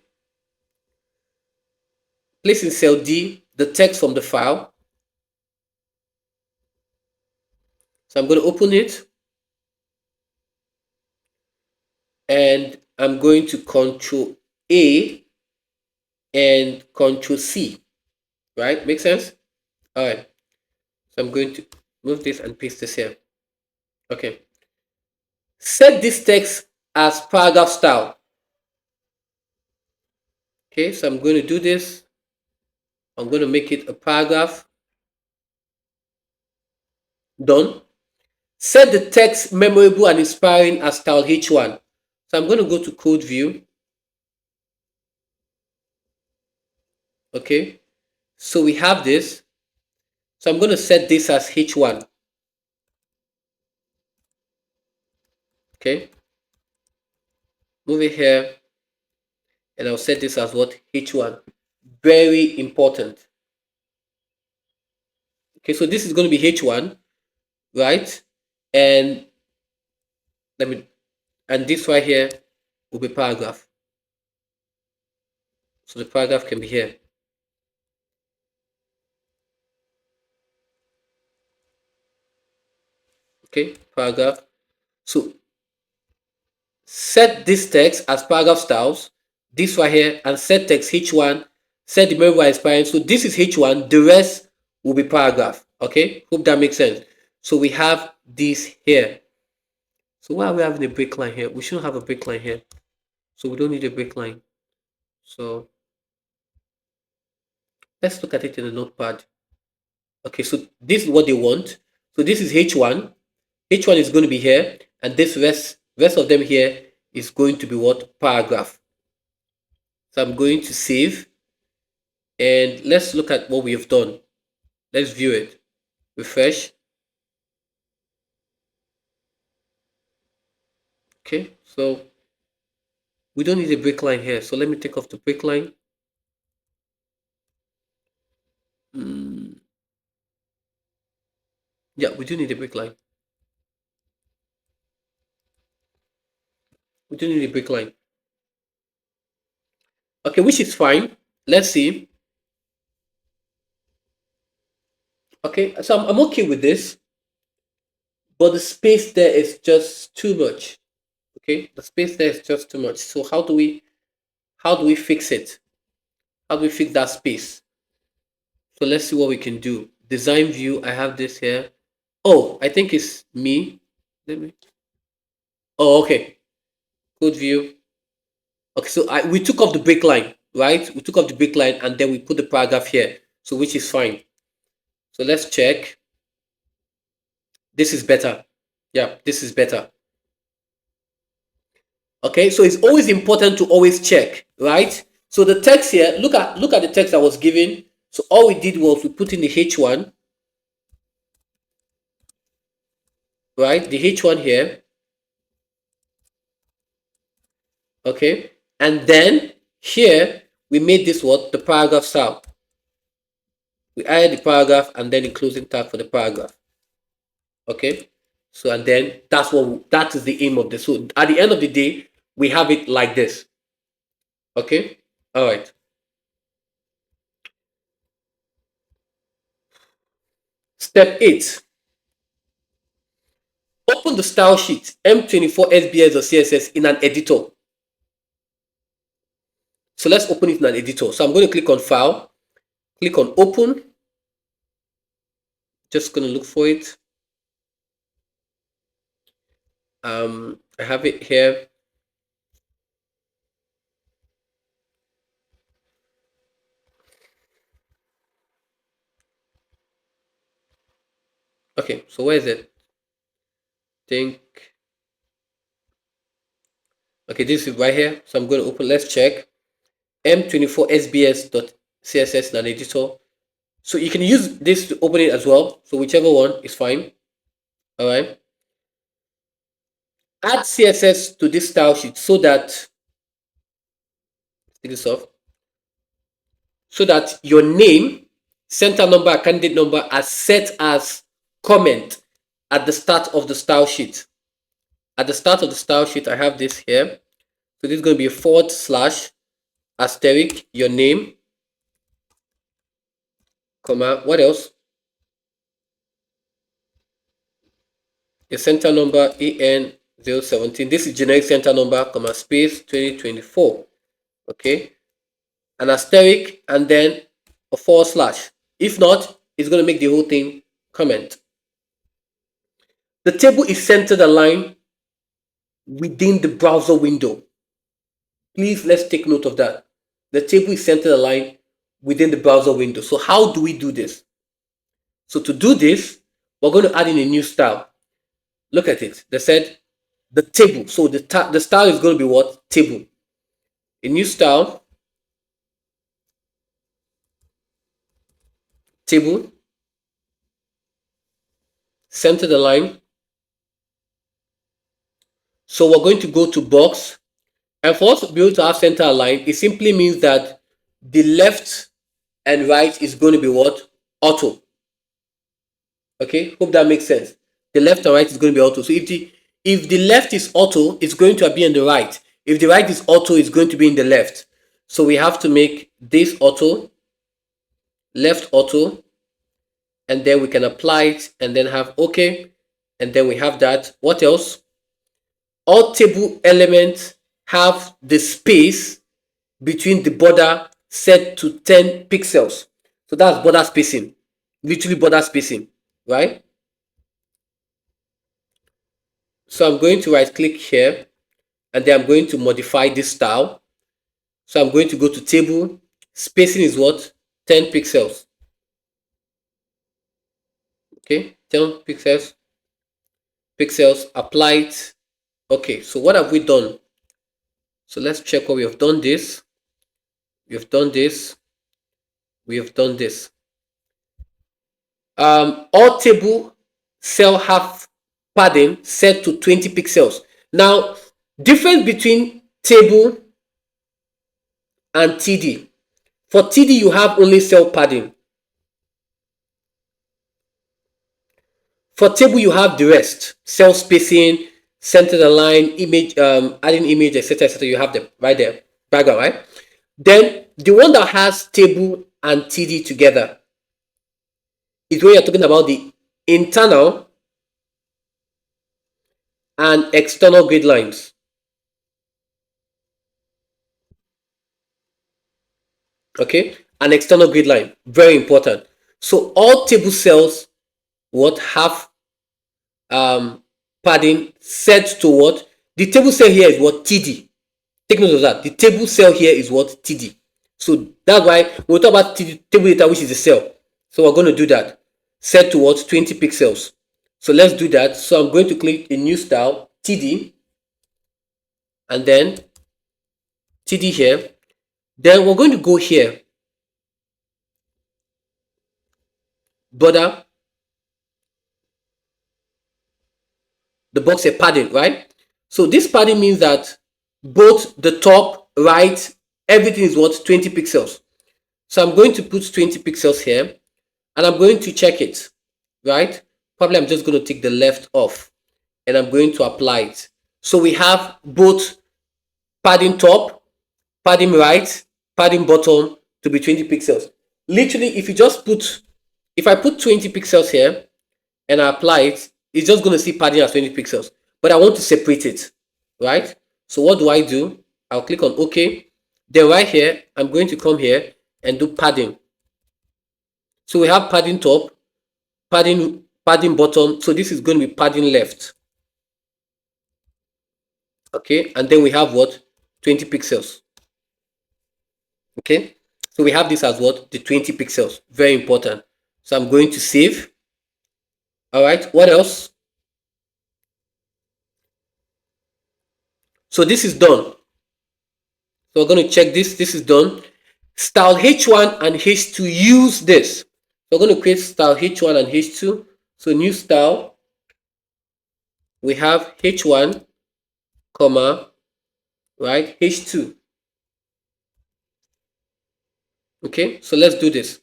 Place in cell D the text from the file. So I'm going to open it. And I'm going to Control A and Control C. Right? Make sense? All right. So I'm going to move this and paste this here. Okay. Set this text as paragraph style. Okay, so I'm going to do this. I'm going to make it a paragraph. Done. Set the text memorable and inspiring as style H1. So I'm going to go to code view. Okay, so we have this. So I'm going to set this as H1. Okay, move it here, and I'll set this as what? H1. Very important. Okay, so this is going to be H1, right? And this right here will be paragraph. So the paragraph can be here. Okay, paragraph. So set this text as paragraph styles, this right here, and set text H1, set the member expiring. So this is H1, the rest will be paragraph. Okay, hope that makes sense. So we have this here. So why are we having a break line here? We shouldn't have a break line here. So we don't need a break line. So let's look at it in the notepad. Okay, so this is what they want. So this is H1. H1 is going to be here, and this rest of them here is going to be what? Paragraph. So I'm going to save, and let's look at what we have done. Let's view it. Refresh. Okay, so we don't need a break line here. So let me take off the break line. Yeah, we do need a break line. We do need a break line. Okay, which is fine. Let's see. Okay, so I'm okay with this, but the space there is just too much. Okay, the space there is just too much. So how do we fix it? How do we fix that space? So let's see what we can do. Design view, I have this here. Oh, I think it's me. Let me. Oh, okay. Code view. Okay, so we took off the break line, right? We took off the break line and then we put the paragraph here. So which is fine. So let's check. This is better. Yeah, this is better. Okay, so it's always important to always check, right? So the text here, look at the text I was given. So all we did was we put in the H1, right? The H1 here. Okay, and then here we made this what? The paragraph style. We added the paragraph and then the closing tag for the paragraph. Okay, so and then that is the aim of this. So at the end of the day, we have it like this. Okay, all right. Step 8. Open the style sheet M24 SBS or CSS in an editor. So let's open it in an editor. So I'm going to click on File, click on Open. Just going to look for it. I have it here. Okay, so where is it? Think. Okay, this is right here. So I'm going to open. Let's check. m24sbs.css in an editor. So you can use this to open it as well. So whichever one is fine. All right. Add CSS to this style sheet so that take this off. So that your name, center number, and candidate number are set as comment at the start of the style sheet. At the start of the style sheet, I have this here. So this is going to be a / asterisk your name, comma, what else? Your center number EN017. This is generic center number, comma, space 2024. Okay. An asterisk and then a /. If not, it's going to make the whole thing comment. The table is centered aligned within the browser window. Please, let's take note of that. The table is centered aligned within the browser window. So how do we do this? So to do this, we're going to add in a new style. Look at it. They said the table. So the style is going to be what? Table. A new style. Table. Center the line. So we're going to go to box. And for us to be able to have center align, it simply means that the left and right is going to be what? Auto. Okay, hope that makes sense. The left and right is going to be auto. So if the left is auto, it's going to be on the right. If the right is auto, it's going to be in the left. So we have to make this auto, left auto, and then we can apply it and then have okay. And then we have that. What else? All table elements have the space between the border set to 10 pixels. So that's border spacing, literally border spacing, right? So I'm going to right click here and then I'm going to modify this style. So I'm going to go to table. Spacing is what? 10 pixels. Okay, 10 pixels applied. Okay, so what have we done? So let's check what we have done this. We have done this. We have done this. All table cell have padding set to 20 pixels. Now, difference between table and TD. For TD, you have only cell padding. For table, you have the rest. Cell spacing, center the line, image, adding image, etc., etc. You have them right there, background, right? Then the one that has table and TD together is where you're talking about the internal and external grid lines. Okay, an external grid line, very important. So all table cells what have padding set to what? The table cell here is what? TD. Take note of that. The table cell here is what? TD. So that's why we'll talk about TD, table data, which is the cell. So we're going to do that. Set to what? 20 pixels. So let's do that. So I'm going to click a new style, TD, and then TD here. Then we're going to go here, border, the box said padding, right? So this padding means that both the top, right, everything is what? 20 pixels. So I'm going to put 20 pixels here and I'm going to check it, right? Probably I'm just going to take the left off and I'm going to apply it. So we have both padding top, padding right, padding bottom to be 20 pixels. Literally, if I put 20 pixels here and I apply it, it's just going to see padding as 20 pixels. But I want to separate it, right? So what do? I'll click on OK. Then right here, I'm going to come here and do padding. So we have padding top, padding bottom. So this is going to be padding left. Okay, and then we have what? 20 pixels. Okay, so we have this as what? The 20 pixels. Very important. So I'm going to save. All right, what else? So this is done. So we're going to check this. This is done. Style H1 and H2 use this. So we're going to create style H1 and H2. So new style, we have H1, comma, right, H2. Okay, so let's do this.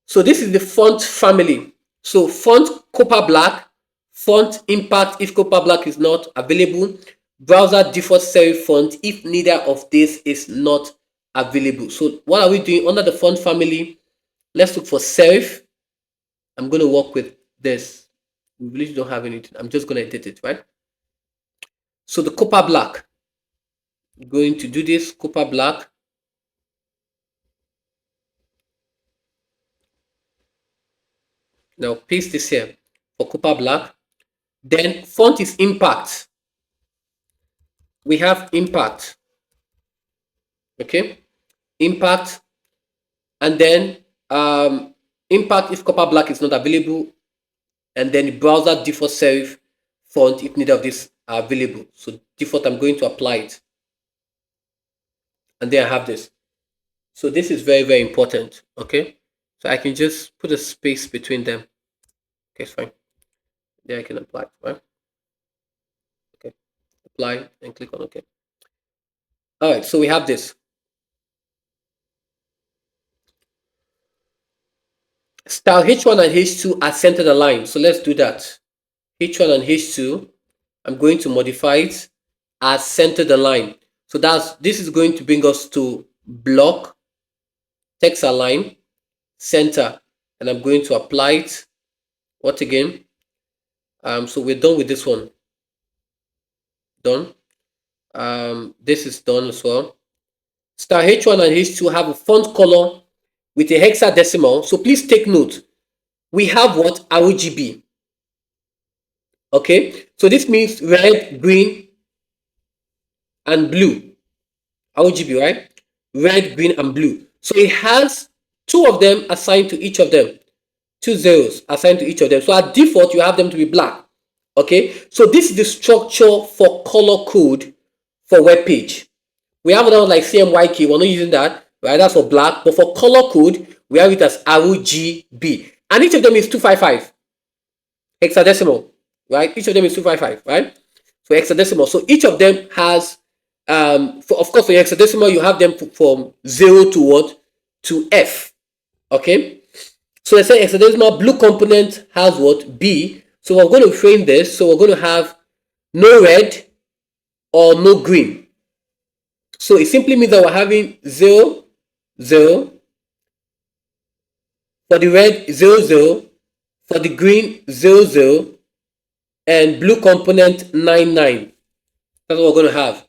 So this is the font family. So font Copper Black, font Impact if Copper Black is not available, browser default serif font if neither of this is not available. So what are we doing under the font family? Let's look for serif. I'm going to work with this. We really don't have anything. I'm just going to edit it, right? So the Copper Black, I'm going to do this, Copper Black. Now paste this here for Copper Black. Then font is Impact. We have Impact. Okay, Impact, and then Impact if Copper Black is not available, and then browser default serif font if neither of these are available. So default, I'm going to apply it, and then I have this. So this is very, very important. Okay, so I can just put a space between them. Okay, it's fine. Then I can apply, right? Okay, apply and click on OK. All right, so we have this. Style H1 and H2 are centered aligned. So let's do that. H1 and H2, I'm going to modify it as centered align. So this is going to bring us to block, text align, center, and I'm going to apply it. What again? So we're done with this one. Done. This is done as well. Style H1 and H2 have a font color with a hexadecimal. So please take note. We have what? RGB. Okay, so this means red, green, and blue. RGB, right? Red, green, and blue. So it has two of them assigned to each of them. 2 zeros assigned to each of them. So at default, you have them to be black. Okay, so this is the structure for color code for web page. We have another like CMYK, we're not using that, right? That's for black, but for color code, we have it as RGB. And each of them is 255 hexadecimal, right? Each of them is 255, right? So hexadecimal. So each of them has, of course, for hexadecimal, you have them from 0 to what? To F. Okay. So let's say hexadecimal blue component has what? B. So we're going to frame this. So we're going to have no red or no green. So it simply means that we're having 0, 0. For the red, 0, 0. For the green, 0, 0. And blue component 9, 9. That's what we're going to have.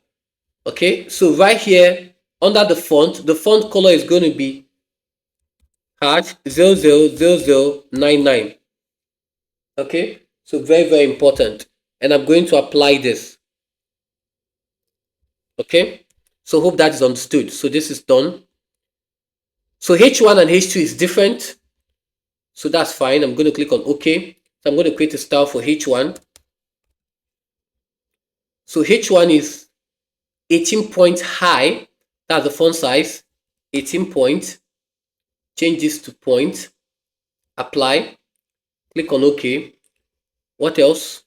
Okay. So right here under the font color is going to be hash 000099. Okay, so very, very important. And I'm going to apply this. Okay, so hope that is understood. So this is done. So H1 and H2 is different. So that's fine. I'm going to click on OK. So I'm going to create a style for H1. So H1 is 18 point high. That's the font size. 18 point. Change this to point. Apply. Click on OK. What else?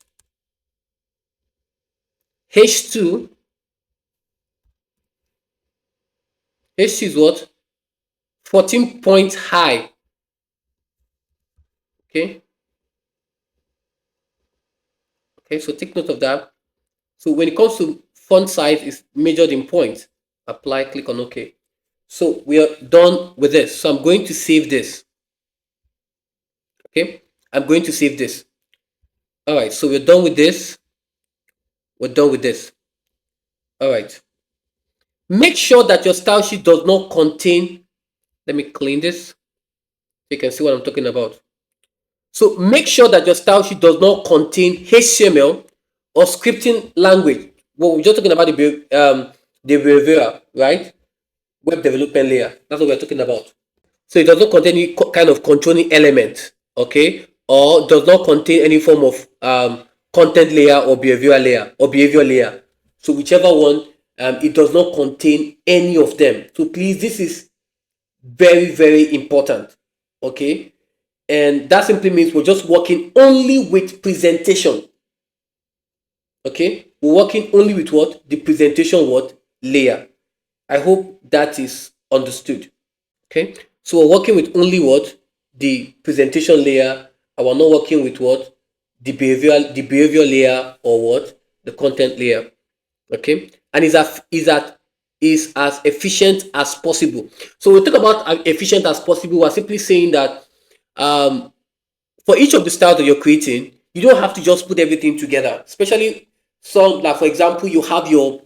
H2. H2 is what? 14 point high. Okay. Okay, so take note of that. So when it comes to font size, it's measured in points. Apply, click on OK. So we are done with this. So I'm going to save this. Okay, I'm going to save this. All right, so we're done with this. We're done with this. All right. Make sure that your style sheet does not contain, let me clean this so you can see what I'm talking about. So make sure that your style sheet does not contain HTML or scripting language. Well, we're just talking about the behavior, right? Web development layer. That's what we're talking about. So it does not contain any kind of controlling element, okay? Or does not contain any form of content layer or behavior layer. So whichever one it does not contain any of them. So please, this is very, very important. Okay, and that simply means we're just working only with presentation. Okay, we're working only with what? The presentation what? Layer. I hope that is understood. Okay, so we're working with only what? The presentation layer, and we're not working with what? The behavior layer, or what? The content layer. Okay, and is as efficient as possible. So we talk about efficient as possible. We're simply saying that um for each of the styles that you're creating, you don't have to just put everything together. Especially some, like for example, you have your,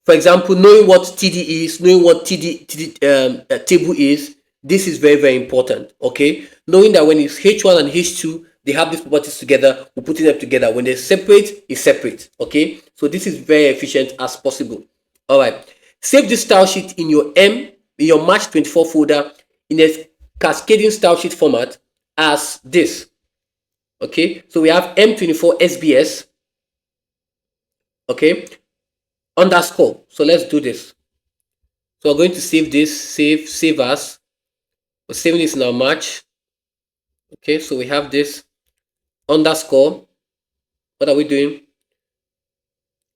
for example, knowing what TD is, knowing what table is, this is very, very important. Okay, knowing that when it's H1 and H2, they have these properties together, we're putting them together. When they're separate, it's separate. Okay, so this is very efficient as possible. All right, save this style sheet in your in your March 24 folder in a cascading style sheet format as this. Okay, so we have M24 SBS. Okay, underscore. So let's do this. So we're going to save this, save as. We're saving this in our March. Okay, so we have this underscore. What are we doing?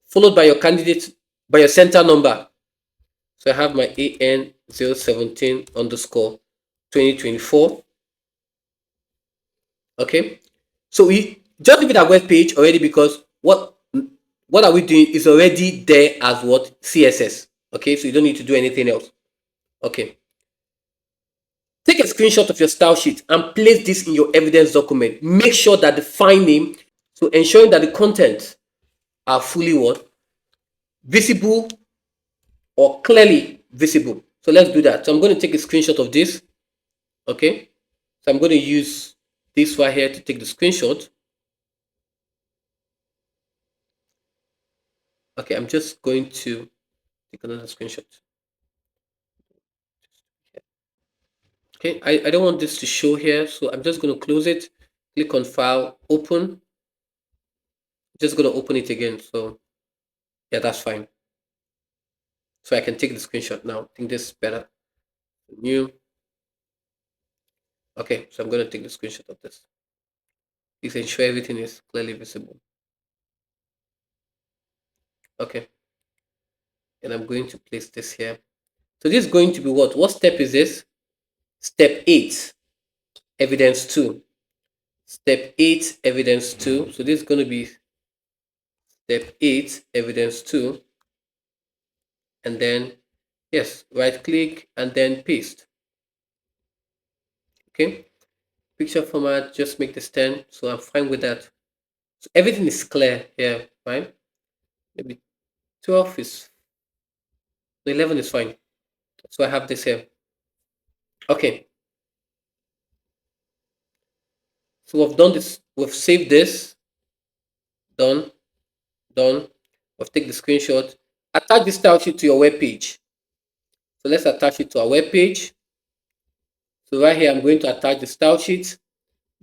Followed by your candidate, by your center number. So I have my AN017 underscore 2024. Okay, so we just leave it at web page already, because what are we doing is already there as what? CSS. Okay, so you don't need to do anything else. Okay, take a screenshot of your style sheet and place this in your evidence document. Make sure that the file name, so ensuring that the contents are fully what? Visible, or clearly visible. So let's do that. So I'm going to take a screenshot of this. Okay, so I'm going to use this right here to take the screenshot. Okay, I'm just going to take another screenshot. Okay, I don't want this to show here, so I'm just going to close it. Click on File, Open. Just going to open it again. So yeah, that's fine. So I can take the screenshot now. I think this is better. New. Okay, so I'm going to take the screenshot of this. Please ensure everything is clearly visible. Okay, and I'm going to place this here. So this is going to be what? What step is this? Step 8, evidence 2. Step 8, evidence 2. So this is going to be step 8, evidence 2. And then, yes, right click and then paste. Okay, picture format, just make this 10. So I'm fine with that. So everything is clear here, right? Maybe 12 is, 11 is fine. So I have this here. Okay, so we've done this, we've saved this. Done. We've taken the screenshot. Attach this style sheet to your web page. So let's attach it to our web page. So right here, I'm going to attach the style sheet.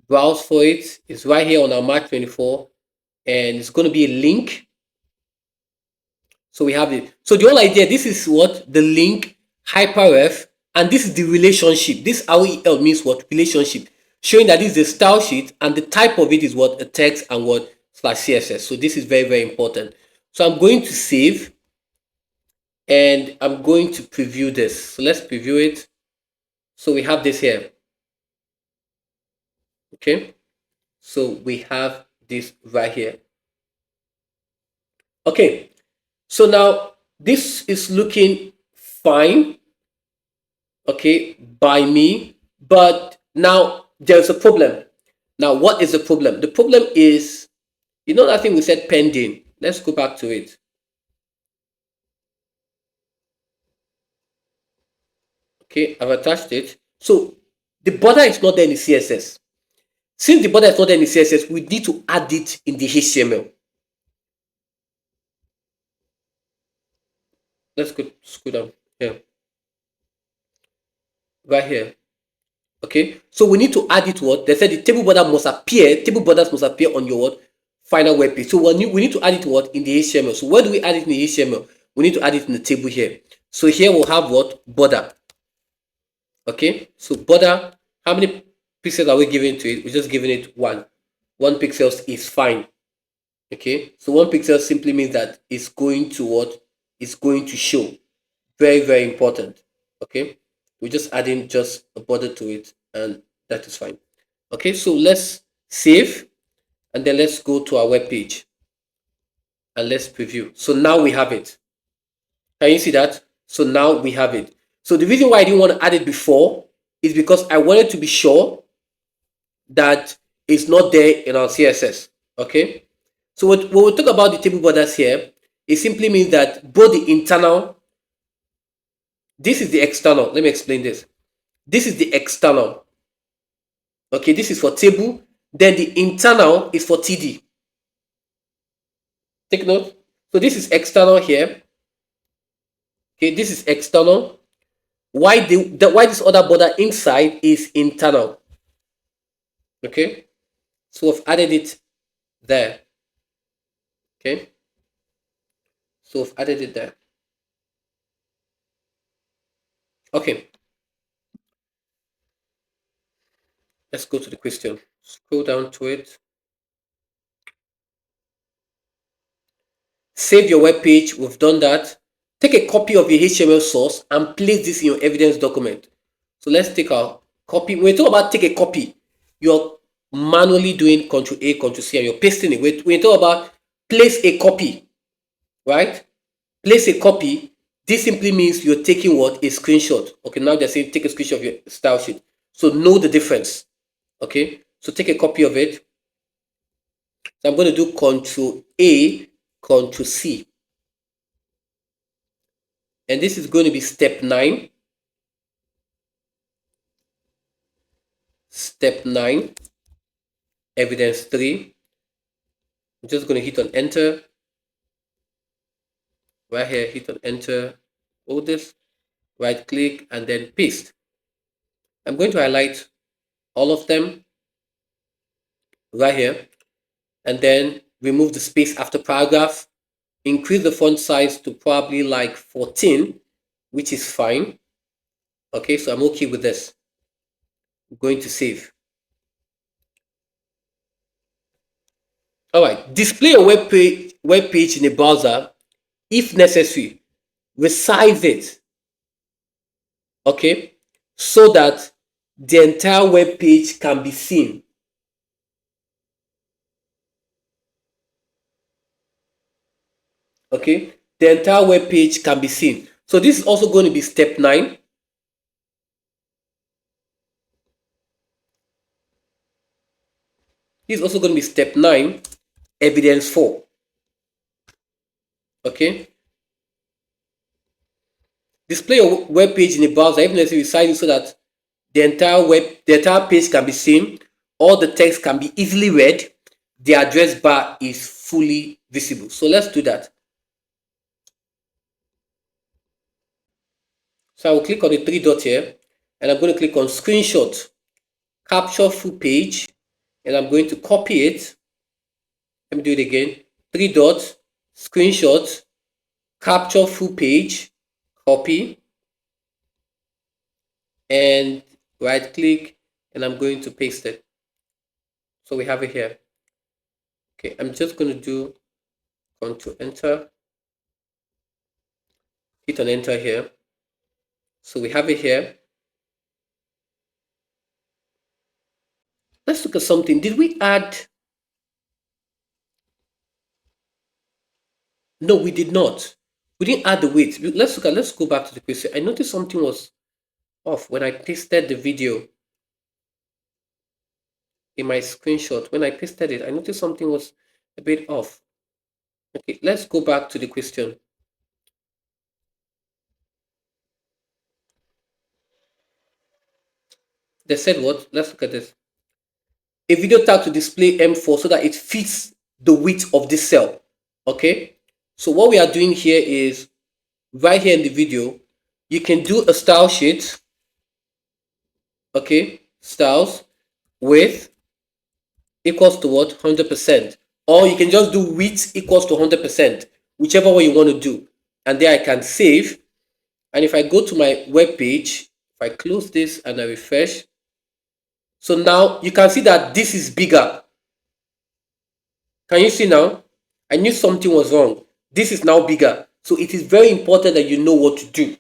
Browse for it. It's right here on our March 24, and it's going to be a link. So we have it. So the whole idea, this is what? The link, hyperref, and this is the relationship. This REL means what? Relationship. Showing that this is a style sheet, and the type of it is what? A text and what? /CSS. So this is very, very important. So I'm going to save, and I'm going to preview this. So let's preview it. So we have this here. Okay, so we have this right here. Okay, so now this is looking fine, okay, by me, but now there's a problem. Now what is the problem? The problem is, you know that thing we said pending. Let's go back to it. Okay, I've attached it. So the border is not there in the CSS. Since the border is not there in the CSS, we need to add it in the HTML. Let's go scroll down here. Right here. Okay, so we need to add it what? They said the table border must appear, table borders must appear on your what? final web page. So we need to add it to what? In the HTML. So where do we add it in the HTML? We need to add it in the table here. So here we'll have what? Border. Okay, so border, how many pixels are we giving to it? We're just giving it 1 pixels is fine. Okay, so 1 pixel simply means that it's going to what? It's going to show. Very, very important. Okay, we're just adding just a border to it, and that is fine. Okay, so let's save, and then let's go to our web page and let's preview. So now we have it. Can you see that? So now we have it. So the reason why I didn't want to add it before is because I wanted to be sure that it's not there in our CSS. Okay, so when we talk about the table borders here, it simply means that both the internal, this is the external. Let me explain this. This is the external. Okay, this is for table. Then the internal is for TD. Take note. So this is external here. Okay, this is external. Why this other border inside is internal. Okay, so I've added it there. Okay, so I've added it there. Okay, let's go to the question. Scroll down to it. Save your web page. We've done that. Take a copy of your HTML source and place this in your evidence document. So let's take our copy. When we talk about take a copy, you're manually doing Control A, Control C, and you're pasting it. When we talk about place a copy, right? Place a copy. This simply means you're taking what? A screenshot. Okay, now they're saying take a screenshot of your style sheet. So know the difference. Okay, so take a copy of it. So I'm going to do Control A, Control C. And this is going to be step 9. Step 9, evidence 3. I'm just going to hit on enter. Right here, hit on enter. Hold this, right click, and then paste. I'm going to highlight all of them right here, and then remove the space after paragraph. Increase the font size to probably like 14, which is fine. Okay, so I'm okay with this. I'm going to save. All right, display a web page in a browser if necessary. Resize it, okay, so that the entire web page can be seen. Okay, the entire web page can be seen. So this is also going to be step 9. This is also going to be step 9, evidence 4. Okay, display a web page in a browser if necessary, resize it so that the entire page can be seen. All the text can be easily read. The address bar is fully visible. So let's do that. So I will click on the 3 dots here, and I'm going to click on screenshot, capture full page, and I'm going to copy it. Let me do it again. 3 dots, screenshot, capture full page, copy, and right click, and I'm going to paste it. So we have it here. Okay, I'm just going to do Control Enter, hit on enter here. So we have it here. Let's look at something. Did we add? No, we did not. We didn't add the weight. Let's go back to the question. I noticed something was off when I pasted the video in my screenshot. When I pasted it, I noticed something was a bit off. Okay, let's go back to the question. They said what? Let's look at this. A video tag to display M4 so that it fits the width of this cell. Okay, so what we are doing here is right here in the video, you can do a style sheet. Okay, styles with equals to what? 100%. or you can just do width equals to 100%, whichever way you want to do. And there I can save. And if I go to my web page, if I close this and I refresh, so now you can see that this is bigger. Can you see now? I knew something was wrong. This is now bigger. So it is very important that you know what to do.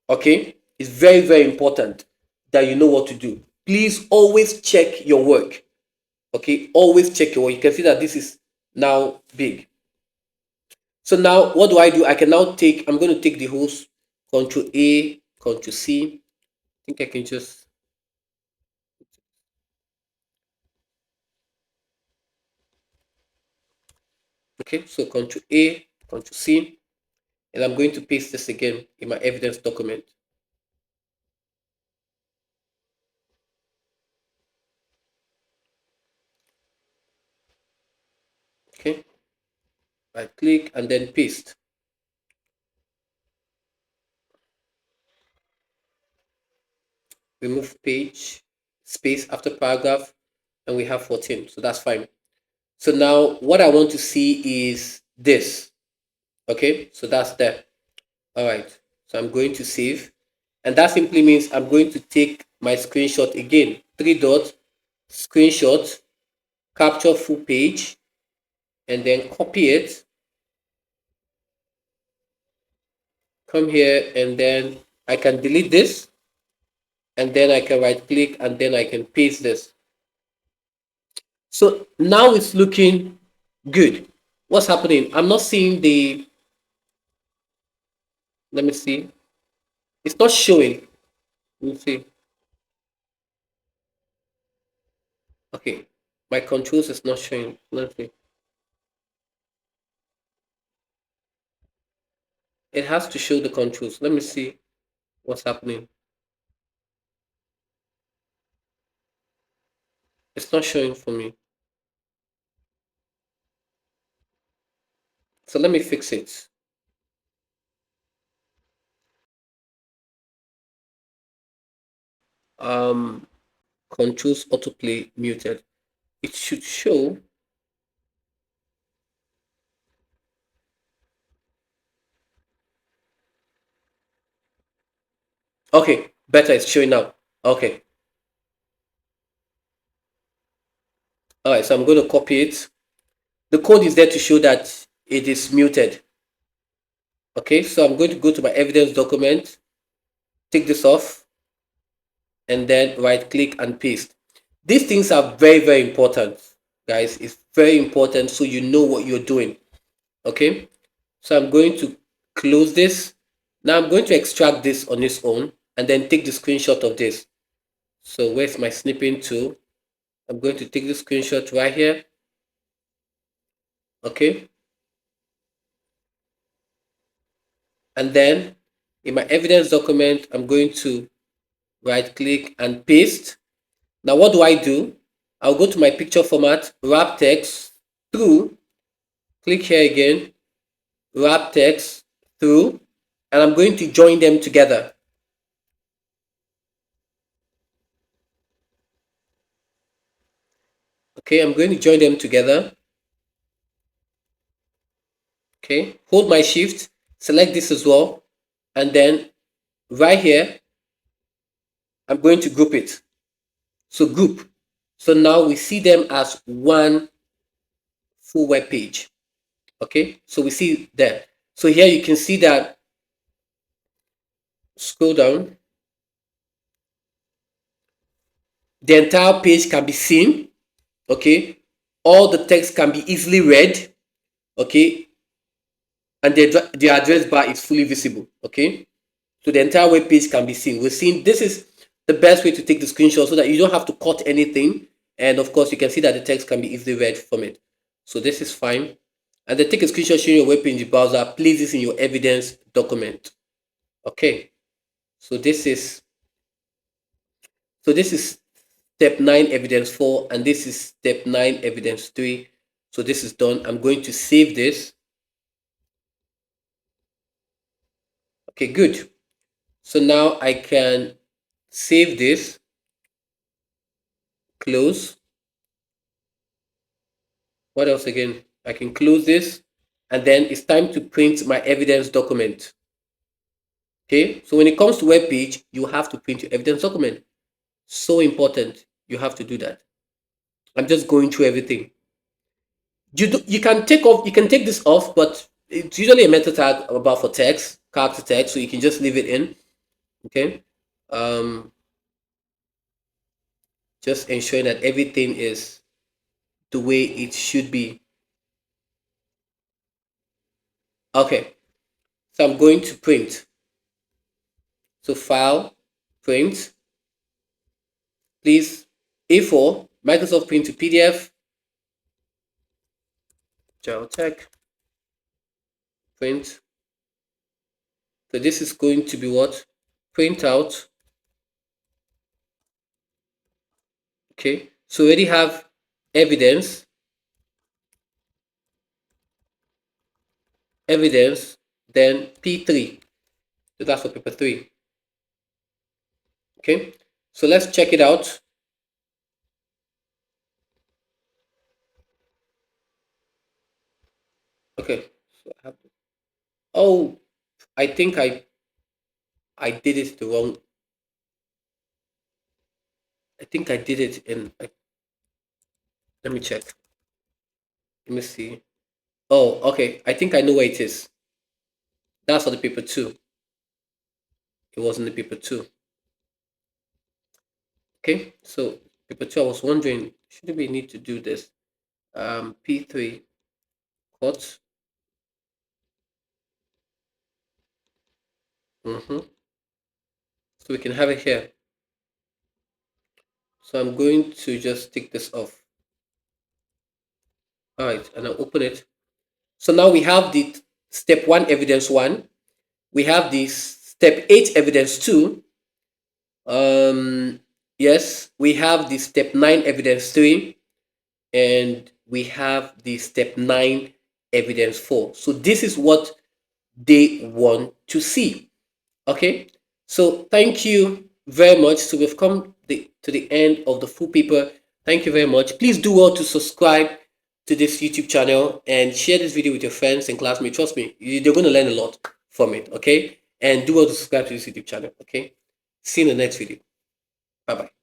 Okay? It's very, very important that you know what to do. Please always check your work. Okay? Always check your work. You can see that this is now big. So now what do? I can now take, I'm going to take the whole Control A, Control C. I think I can just, okay, so Control A, Control C, and I'm going to paste this again in my evidence document. Okay, right click and then paste. Remove page, space after paragraph, and we have 14. So that's fine. So now what I want to see is this. Okay, so that's there. All right, so I'm going to save, and that simply means I'm going to take my screenshot again. 3 dots, screenshot, capture full page, and then copy it. Come here, and then I can delete this, and then I can right click, and then I can paste this. So now it's looking good. What's happening? I'm not seeing the, let me see. It's not showing. Let me see. Okay, my controls is not showing. Let me see. It has to show the controls. Let me see what's happening. It's not showing for me. So let me fix it. Um, Controls autoplay muted. It should show. Okay, better. It's showing now. Okay. All right. So I'm going to copy it. The code is there to show that it is muted. Okay. So I'm going to go to my evidence document, take this off, and then right click and paste. These things are very, very important, guys. It's very important so you know what you're doing. Okay. So I'm going to close this. Now I'm going to extract this on its own and then take the screenshot of this. So where's my snipping tool? I'm going to take the screenshot right here. Okay. And then in my evidence document, I'm going to right click and paste. Now what do? I'll go to my picture format, wrap text through, click here again, wrap text through, and I'm going to join them together. Okay, I'm going to join them together. Okay, hold my shift, select this as well, and then right here, I'm going to group it. So group. So now we see them as one full web page. Okay, so we see there. So here you can see that, scroll down, the entire page can be seen. Okay, all the text can be easily read. Okay, and the address bar is fully visible. Okay, so the entire web page can be seen. We're seeing this is the best way to take the screenshot so that you don't have to cut anything, and of course you can see that the text can be easily read from it. So this is fine. And then take a screenshot showing your web page in the browser. Place this in your evidence document. Okay, so this is step 9 evidence 4, and this is step 9 evidence 3. So this is done. I'm going to save this. Okay, good. So now I can save this, close, What else again? I can close this, and then it's time to print my evidence document. Okay, so when it comes to web page, you have to print your evidence document. So important. You have to do that. I'm just going through everything. You can take this off, but it's usually a meta tag about for text, character text, so you can just leave it in. Okay. Um, just ensuring that everything is the way it should be. Okay. So I'm going to print. So file, print, please A4, Microsoft Print to PDF, Ajiro Tech, print. So this is going to be what? Print out. Okay, so we already have evidence, then P3. So that's for paper 3. Okay, so let's check it out. Okay, so I have to, oh, I think I did it the wrong. I think I did it in. Let me check. Let me see. Oh, okay. I think I know where it is. That's for the paper 2. It was in the paper 2. Okay, so paper 2. I was wondering, should we need to do this? P3 quotes. So we can have it here. So I'm going to just take this off. All right, and I'll open it. So now we have the step 1 evidence 1. We have the step 8 evidence 2. Yes, we have the step 9 evidence 3, and we have the step 9 evidence 4. So this is what they want to see. Okay, so thank you very much. So we've come to the end of the full paper. Thank you very much. Please do well to subscribe to this YouTube channel and share this video with your friends and classmates. Trust me, they're going to learn a lot from it. Okay, and do well to subscribe to this YouTube channel. Okay, see you in the next video. Bye bye.